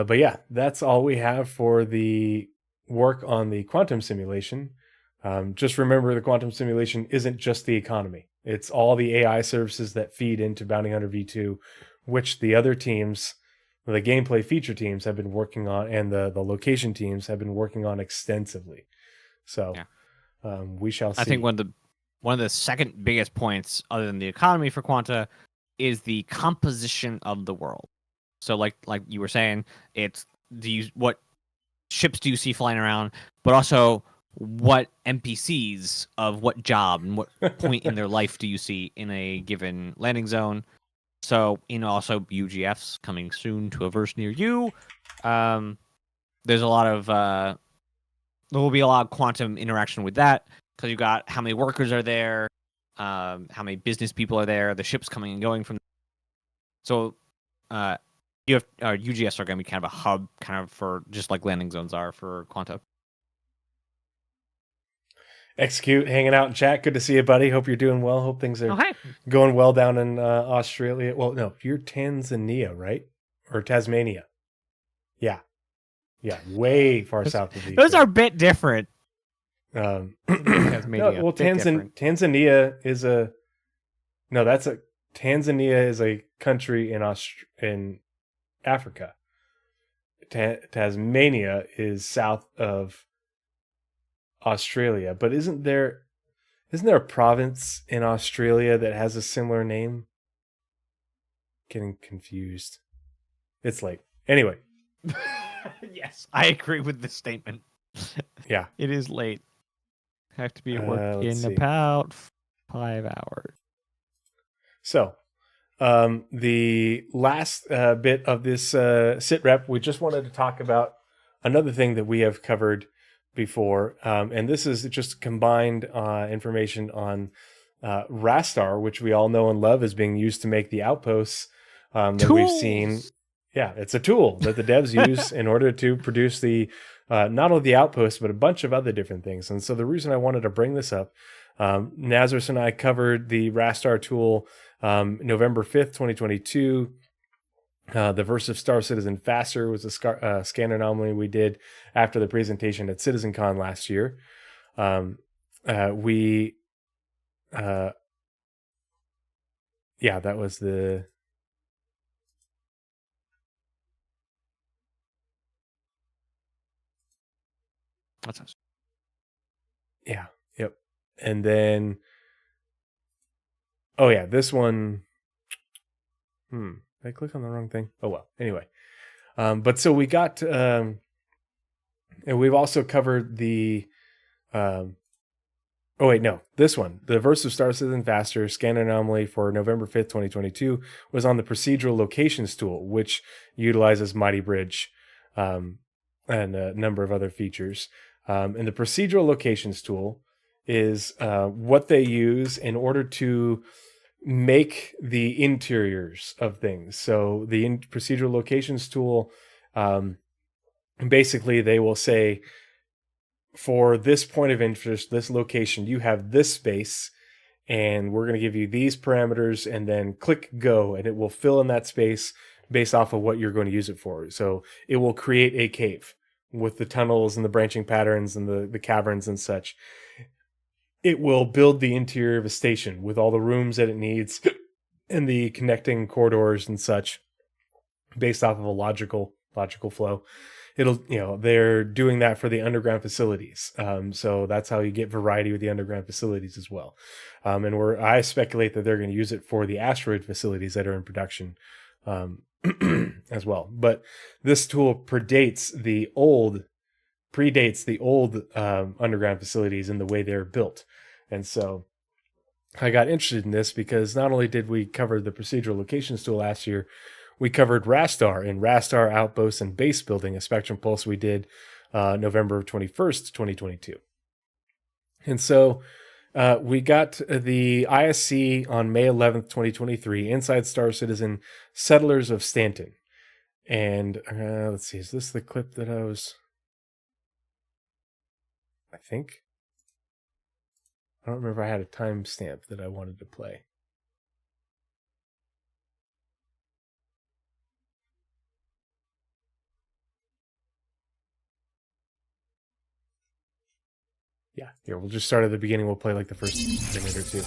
But yeah, that's all we have for the work on the quantum simulation. Just remember, the quantum simulation isn't just the economy. It's all the AI services that feed into Bounty Hunter V2, which the other teams, the gameplay feature teams, have been working on, and the location teams have been working on extensively. So we shall see. I think one of the second biggest points, other than the economy for Quanta, is the composition of the world. So like you were saying, it's what ships do you see flying around, but also what NPCs of what job and what point in their life do you see in a given landing zone. So, also UGFs coming soon to a verse near you. There's a lot of there will be a lot of quantum interaction with that, because you got how many workers are there, how many business people are there, the ships coming and going from. So, you have UGS are going to be kind of a hub, kind of for just like landing zones are for Quanta. Execute, hanging out in chat. Good to see you, buddy. Hope you're doing well. Hope things are going well down in Australia. Well, no, you're Tanzania, right? Or Tasmania? Yeah, way far south of these. Those are a bit different. Tasmania. No, well, Tanzania is Tanzania is a country in Africa. Tasmania is south of Australia, but isn't there a province in Australia that has a similar name? Getting confused. It's late. Anyway, Yes, I agree with this statement. yeah. It is late. Have to be at work Let's in see. about 5 hours. So, the last bit of this SITREP, we just wanted to talk about another thing that we have covered before, and this is just combined information on RaStar, which we all know and love is being used to make the outposts that we've seen. Yeah, it's a tool that the devs use in order to produce the not only the outposts, but a bunch of other different things. And so the reason I wanted to bring this up, Nazeris and I covered the RaStar tool November 5th, 2022. The verse of Star Citizen Faster was a scan anomaly we did after the presentation at CitizenCon last year. Yeah, that was the... That's us. Yeah, yep. And then... Oh yeah, this one... Did I click on the wrong thing? Oh well, anyway. But so we got... and we've also covered the... Oh wait, no, this one. The verse of Star Citizen Faster scan anomaly for November 5th, 2022 was on the Procedural Locations Tool, which utilizes Mighty Bridge and a number of other features. And the Procedural Locations Tool is what they use in order to make the interiors of things. So the Procedural Locations Tool, basically they will say, for this point of interest, this location, you have this space, and we're going to give you these parameters, and then click go, and it will fill in that space based off of what you're going to use it for. So it will create a cave with the tunnels and the branching patterns and the caverns and such. It will build the interior of a station with all the rooms that it needs and the connecting corridors and such based off of a logical flow. They're doing that for the underground facilities. So that's how you get variety with the underground facilities as well. And I speculate that they're going to use it for the asteroid facilities that are in production as well. But this tool predates the old underground facilities in the way they're built. And so I got interested in this because not only did we cover the Procedural Locations Tool last year, we covered RaStar and RaStar Outposts and Base Building, a Spectrum Pulse we did November 21st, 2022. And so we got the ISC on May 11th, 2023, inside Star Citizen, Settlers of Stanton. And let's see, is this the clip that I think? I don't remember if I had a timestamp that I wanted to play. Yeah, here, we'll just start at the beginning. We'll play like the first minute or two.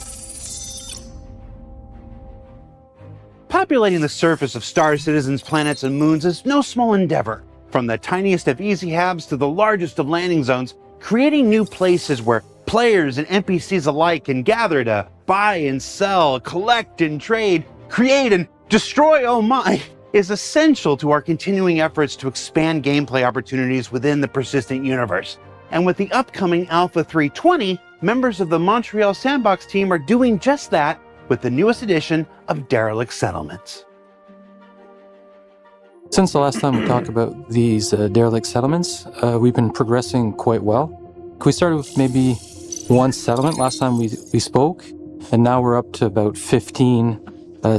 Populating the surface of Star Citizen's planets and moons is no small endeavor. From the tiniest of easy habs to the largest of landing zones, creating new places where players and NPCs alike can gather to buy and sell, collect and trade, create and destroy, oh my, is essential to our continuing efforts to expand gameplay opportunities within the persistent universe. And with the upcoming Alpha 320, members of the Montreal Sandbox team are doing just that with the newest edition of Derelict Settlements. Since the last time we talked about these derelict settlements, we've been progressing quite well. We started with maybe one settlement last time we spoke, and now we're up to about 15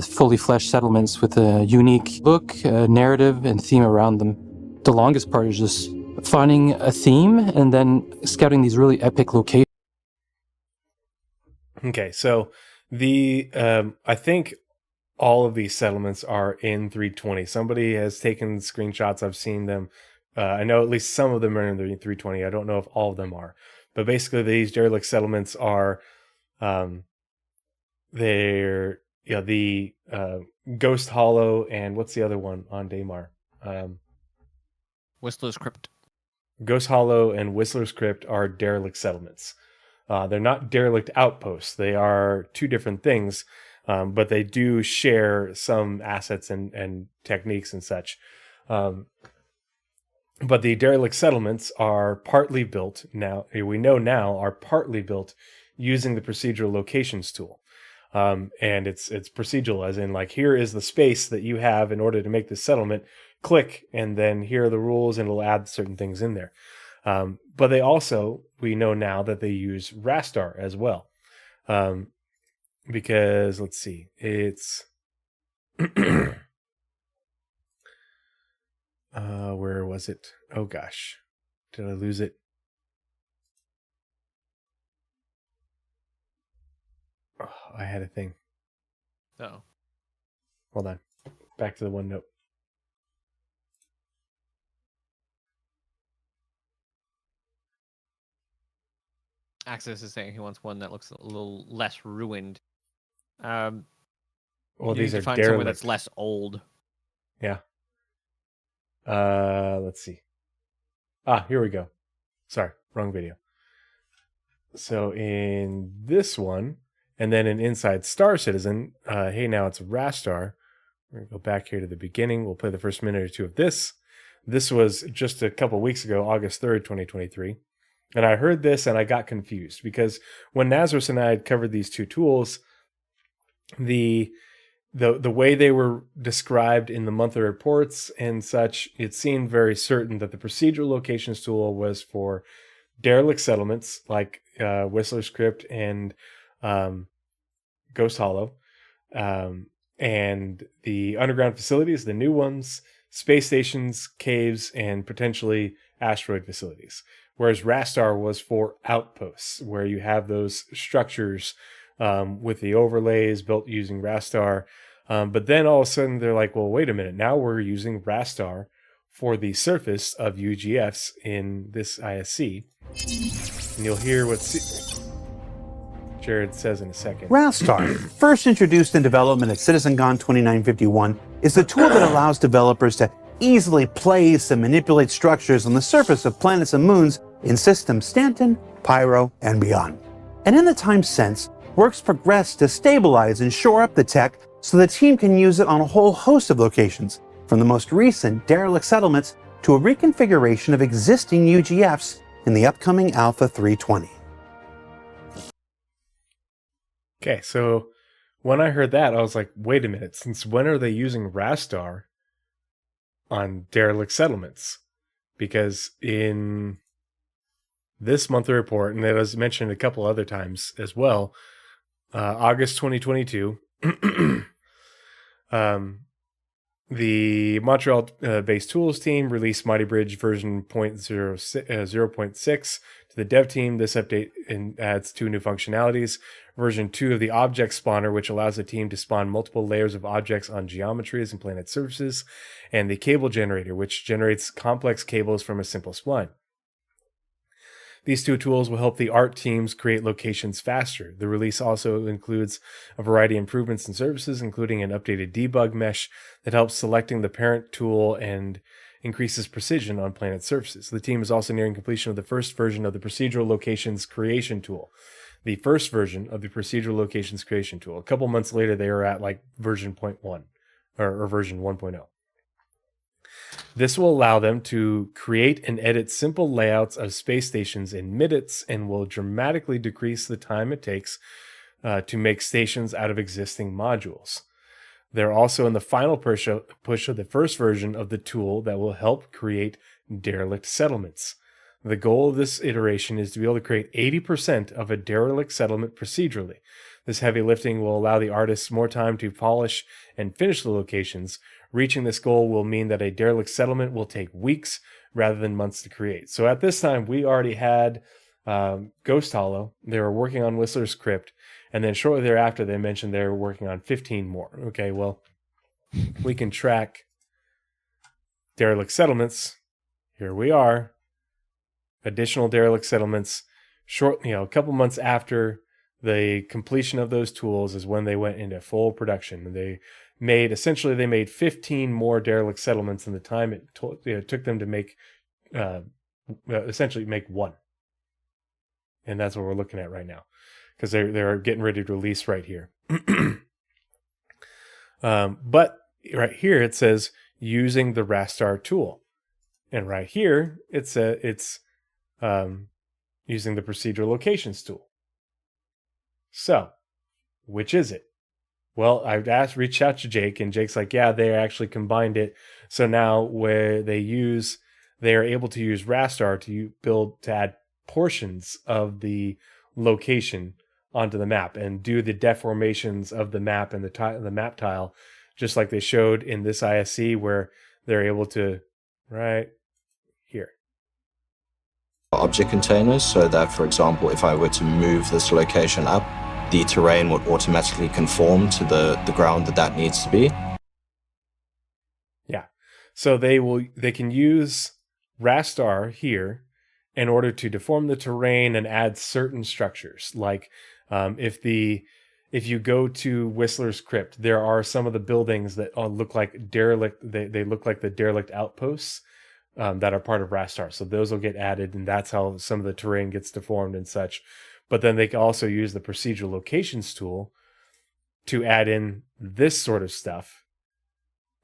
fully fleshed settlements with a unique look, narrative, and theme around them. The longest part is just finding a theme and then scouting these really epic locations. Okay, so I think all of these settlements are in 320. Somebody has taken screenshots. I've seen them. I know at least some of them are in the 320. I don't know if all of them are. But basically, these derelict settlements are, they're the Ghost Hollow and what's the other one on Daymar? Whistler's Crypt. Ghost Hollow and Whistler's Crypt are derelict settlements. They're not derelict outposts. They are two different things. but they do share some assets and techniques and such. But the derelict settlements are partly built now. We know now are partly built using the procedural locations tool, and it's procedural, as in like here is the space that you have in order to make this settlement. Click, and then here are the rules, and it'll add certain things in there. But they also, we know now that they use RaStar as well, because let's see, it's where was it? Oh gosh, did I lose it? Oh, I had a thing. Oh. Hold on. Back to the OneNote. Access is saying he wants one that looks a little less ruined. Well, you these need are to find somewhere derelict. that's less old. Yeah. Let's see. Here we go. Sorry, wrong video. So in this one, and then in inside Star Citizen, hey, now it's RaStar. We're gonna go back here to the beginning. We'll play the first minute or two of this. This was just a couple weeks ago, August 3rd, 2023. And I heard this and I got confused because when Nazeris and I had covered these two tools, the way they were described in the monthly reports and such, it seemed very certain that the procedural locations tool was for derelict settlements like Whistler's Crypt and Ghost Hollow, and the underground facilities, the new ones, space stations, caves, and potentially asteroid facilities. Whereas RaStar was for outposts, where you have those structures with the overlays built using RaStar. But then all of a sudden they're like, well, wait a minute. Now we're using RaStar for the surface of UGFs in this ISC. And you'll hear what Jared says in a second. RaStar, first introduced in development at CitizenCon 2951, is the tool that allows developers to easily place and manipulate structures on the surface of planets and moons in systems Stanton, Pyro, and beyond. And in the time since, work's progressed to stabilize and shore up the tech so the team can use it on a whole host of locations, from the most recent derelict settlements to a reconfiguration of existing UGFs in the upcoming Alpha 320. Okay, so when I heard that, I was like, wait a minute, since when are they using RaStar on derelict settlements? Because in this monthly report, and it was mentioned a couple other times as well, August 2022, the Montreal-based tools team released Mighty Bridge version 0.6 to the dev team. This update adds 2 new functionalities. Version 2 of the object spawner, which allows the team to spawn multiple layers of objects on geometries and planet surfaces, and the cable generator, which generates complex cables from a simple spline. These 2 tools will help the art teams create locations faster. The release also includes a variety of improvements and services, including an updated debug mesh that helps selecting the parent tool and increases precision on planet surfaces. The team is also nearing completion of the first version of the Procedural Locations Creation Tool. The first version of the Procedural Locations Creation Tool. A couple months later, they are at like version 0.1 or version 1.0. This will allow them to create and edit simple layouts of space stations in minutes and will dramatically decrease the time it takes to make stations out of existing modules. They're also in the final push of the first version of the tool that will help create derelict settlements. The goal of this iteration is to be able to create 80% of a derelict settlement procedurally. This heavy lifting will allow the artists more time to polish and finish the locations. Reaching this goal will mean that a derelict settlement will take weeks rather than months to create. So at this time, we already had Ghost Hollow. They were working on Whistler's Crypt. And then shortly thereafter, they mentioned they were working on 15 more. Okay, well, we can track derelict settlements. Here we are. Additional derelict settlements. A couple months after the completion of those tools is when they went into full production. They made 15 more derelict settlements in the time it took them to make, essentially make one. And that's what we're looking at right now, because they're getting ready to release right here. But right here it says using the RaStar tool, and right here it's using the Procedural Locations Tool. So, which is it? Well, I've reached out to Jake, and Jake's like, yeah, they actually combined it. So now where they are able to use RaStar to add portions of the location onto the map and do the deformations of the map and the map tile, just like they showed in this ISC, where they're able to, right here. Object containers, so that, for example, if I were to move this location up, the terrain would automatically conform to the ground that needs to be. Yeah. So they can use RaStar here in order to deform the terrain and add certain structures. Like if you go to Whistler's Crypt, there are some of the buildings that look like derelict. They look like the derelict outposts that are part of RaStar. So those will get added, and that's how some of the terrain gets deformed and such. But then they can also use the Procedural Locations tool to add in this sort of stuff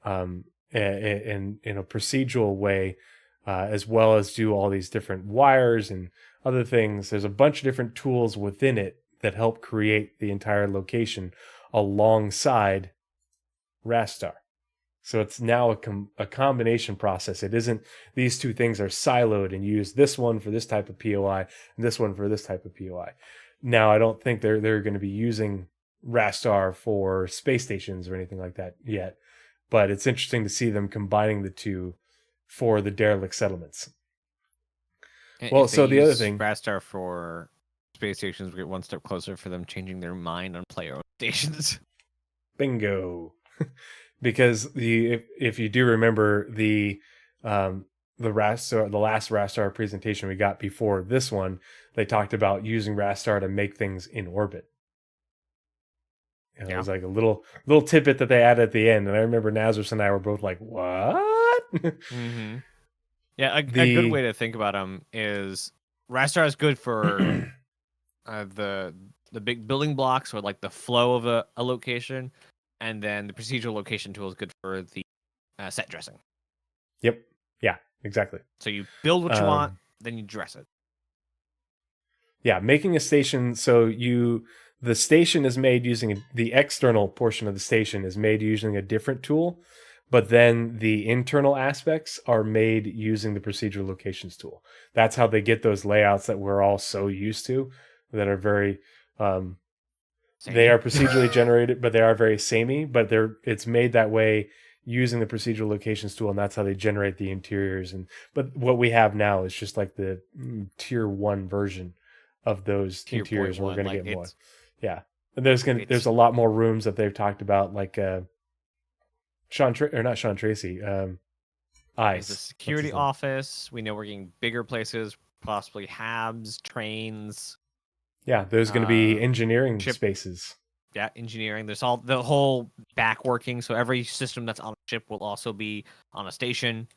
in a procedural way, as well as do all these different wires and other things. There's a bunch of different tools within it that help create the entire location alongside RaStar. So it's now a combination process. It isn't these two things are siloed and use this one for this type of POI and this one for this type of POI. Now, I don't think they're going to be using RaStar for space stations or anything like that yet, but it's interesting to see them combining the two for the derelict settlements. Well, so the other thing, RaStar for space stations, we get one step closer for them changing their mind on player stations. Bingo. Because if you do remember the last RaStar presentation we got before this one, they talked about using RaStar to make things in orbit. And It was like a little tidbit that they added at the end, and I remember Nazeris and I were both like, "What?" Mm-hmm. Yeah, a good way to think about them is RaStar is good for the big building blocks or like the flow of a location. And then the procedural location tool is good for the set dressing. Yep. Yeah, exactly. So you build what you want, then you dress it. Yeah, making a station. So the station is made using the external portion of the station is made using a different tool, but then the internal aspects are made using the Procedural Locations tool. That's how they get those layouts that we're all so used to, that are very they are procedurally generated, but they are very samey, but it's made that way using the Procedural Locations tool, and that's how they generate the interiors. But what we have now is just like the tier 1 version of those interiors. We're going to get more. Yeah. And there's a lot more rooms that they've talked about, like not Sean Tracy, There's a security office. We know we're getting bigger places, possibly HABs, trains. Yeah, there's going to be engineering spaces. Yeah, engineering. There's the whole back working. So every system that's on a ship will also be on a station.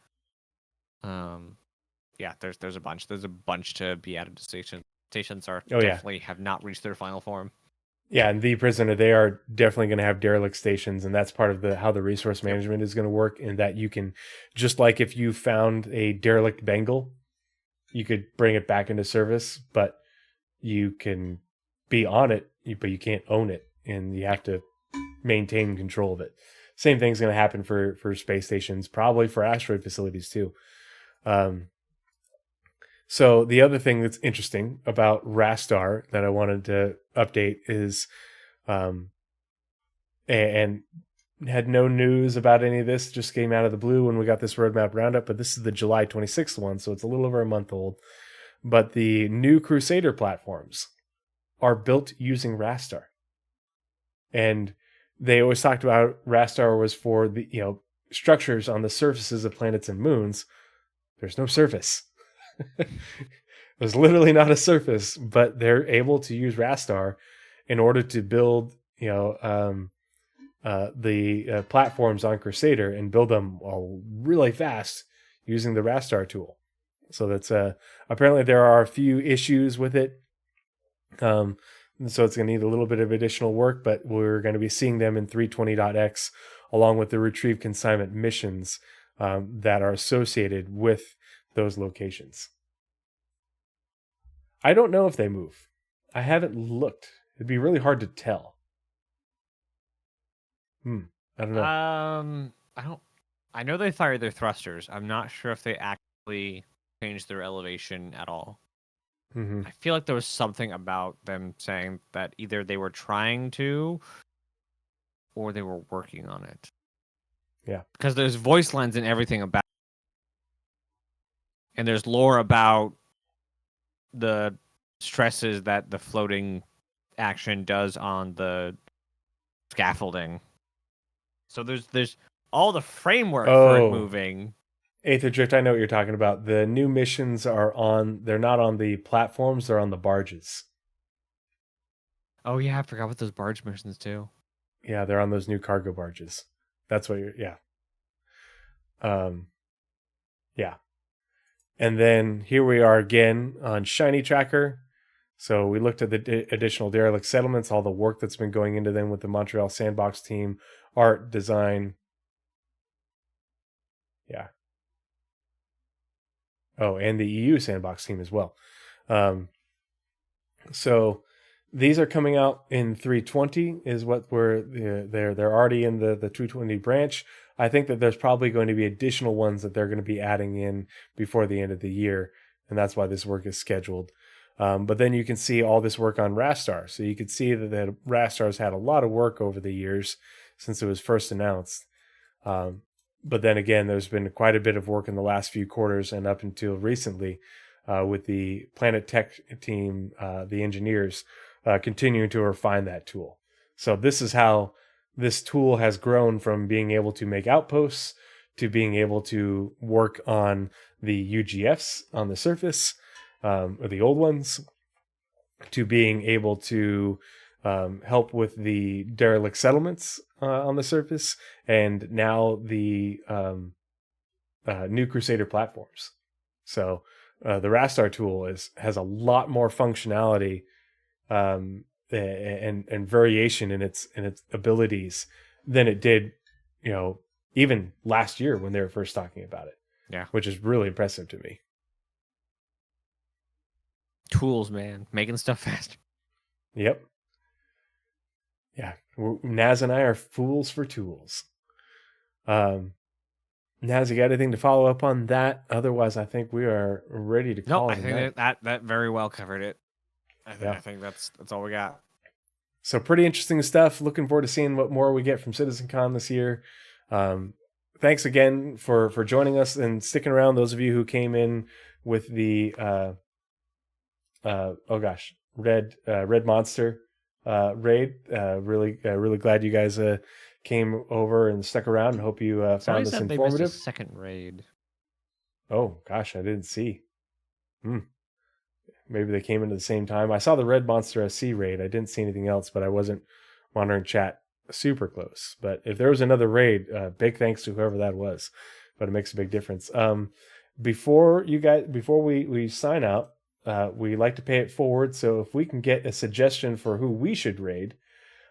Yeah, there's a bunch. There's a bunch to be added to stations. Stations definitely have not reached their final form. Yeah, and the Prisoner, they are definitely going to have derelict stations, and that's part of how the resource management is going to work. In that you can, just like if you found a derelict Bengal, you could bring it back into service, but you can be on it, but you can't own it, and you have to maintain control of it. Same thing's going to happen for space stations, probably for asteroid facilities too. So the other thing that's interesting about RaStar that I wanted to update is, and had no news about any of this, just came out of the blue when we got this Roadmap Roundup, but this is the July 26th one, so it's a little over a month old. But the new Crusader platforms are built using RaStar. And they always talked about RaStar was for the structures on the surfaces of planets and moons. There's no surface. There's literally not a surface, but they're able to use RaStar in order to build the platforms on Crusader and build them really fast using the RaStar tool. So that's apparently there are a few issues with it. And so it's going to need a little bit of additional work, but we're going to be seeing them in 320.x along with the retrieve consignment missions that are associated with those locations. I don't know if they move. I haven't looked. It'd be really hard to tell. I don't know. I know they fired their thrusters. I'm not sure if they actually changed their elevation at all. Mm-hmm. I feel like there was something about them saying that either they were trying to or they were working on it. Yeah. Because there's voice lines and everything about, and there's lore about the stresses that the floating action does on the scaffolding. So there's all the framework for it moving. Aether Drift, I know what you're talking about. The new missions they're not on the platforms, they're on the barges. Oh yeah, I forgot about those barge missions too. Yeah, they're on those new cargo barges. That's what yeah. Yeah. And then here we are again on Shiny Tracker. So we looked at the additional derelict settlements, all the work that's been going into them with the Montreal Sandbox team, art, design. Yeah. Oh, and the EU Sandbox team as well. So these are coming out in 320 is what they're already in the 220 branch. I think that there's probably going to be additional ones that they're going to be adding in before the end of the year, and that's why this work is scheduled. But then you can see all this work on RaStar. So you can see that RaStar's had a lot of work over the years since it was first announced. But then again, there's been quite a bit of work in the last few quarters and up until recently with the Planet Tech team, the engineers, continuing to refine that tool. So this is how this tool has grown from being able to make outposts to being able to work on the UGFs on the surface, or the old ones, to being able to help with the derelict settlements on the surface, and now the new Crusader platforms. So the RaStar tool has a lot more functionality and variation in its abilities than it did, even last year when they were first talking about it. Yeah, which is really impressive to me. Tools, man, making stuff faster. Yep. Yeah, Naz and I are fools for tools. Naz, you got anything to follow up on that? Otherwise, I think we are ready to call it. I think that very well covered it. I think that's all we got. So pretty interesting stuff. Looking forward to seeing what more we get from CitizenCon this year. Thanks again for joining us and sticking around. Those of you who came in with the Red Monster raid. Really glad you guys came over and stuck around, and hope you found this informative. They missed a second raid. Oh gosh, I didn't see. Maybe they came into the same time. I saw the Red Monster SC raid. I didn't see anything else, but I wasn't monitoring chat super close. But if there was another raid, big thanks to whoever that was. But it makes a big difference. Before we sign out, we like to pay it forward. So if we can get a suggestion for who we should raid,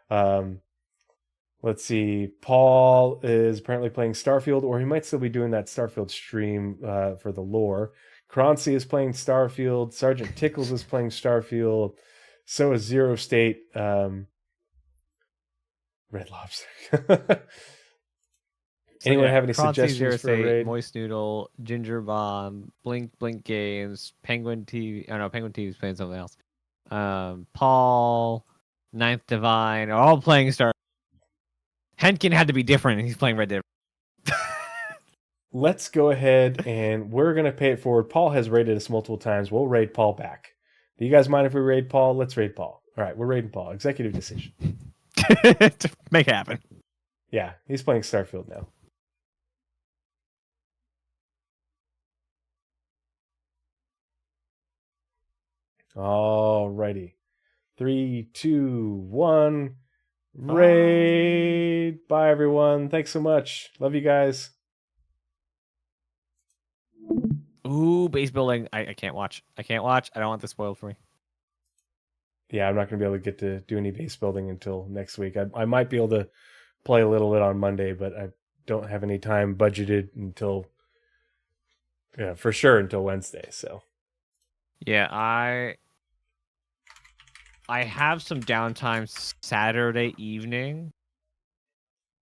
let's see. Paul is apparently playing Starfield, or he might still be doing that Starfield stream for the lore. Croncy is playing Starfield. Sergeant Tickles is playing Starfield. So is Zero State. Red Lobster. Anyone have any suggestions for a raid? Moist Noodle, Ginger Bomb, Blink Games, Penguin TV. Oh no, Penguin TV is playing something else. Paul, Ninth Divine, are all playing Star. Henkin had to be different, and he's playing Red Dead. Let's go ahead and we're going to pay it forward. Paul has raided us multiple times. We'll raid Paul back. Do you guys mind if we raid Paul? Let's raid Paul. All right, we're raiding Paul. Executive decision. Make it happen. Yeah, he's playing Starfield now. All righty. 3, 2, 1. Raid. Bye, everyone. Thanks so much. Love you guys. Ooh, base building. I can't watch. I don't want this spoiled for me. yeah, I'm not going to be able to get to do any base building until next week. I might be able to play a little bit on Monday, but I don't have any time budgeted until, for sure until Wednesday. So Yeah, I have some downtime Saturday evening,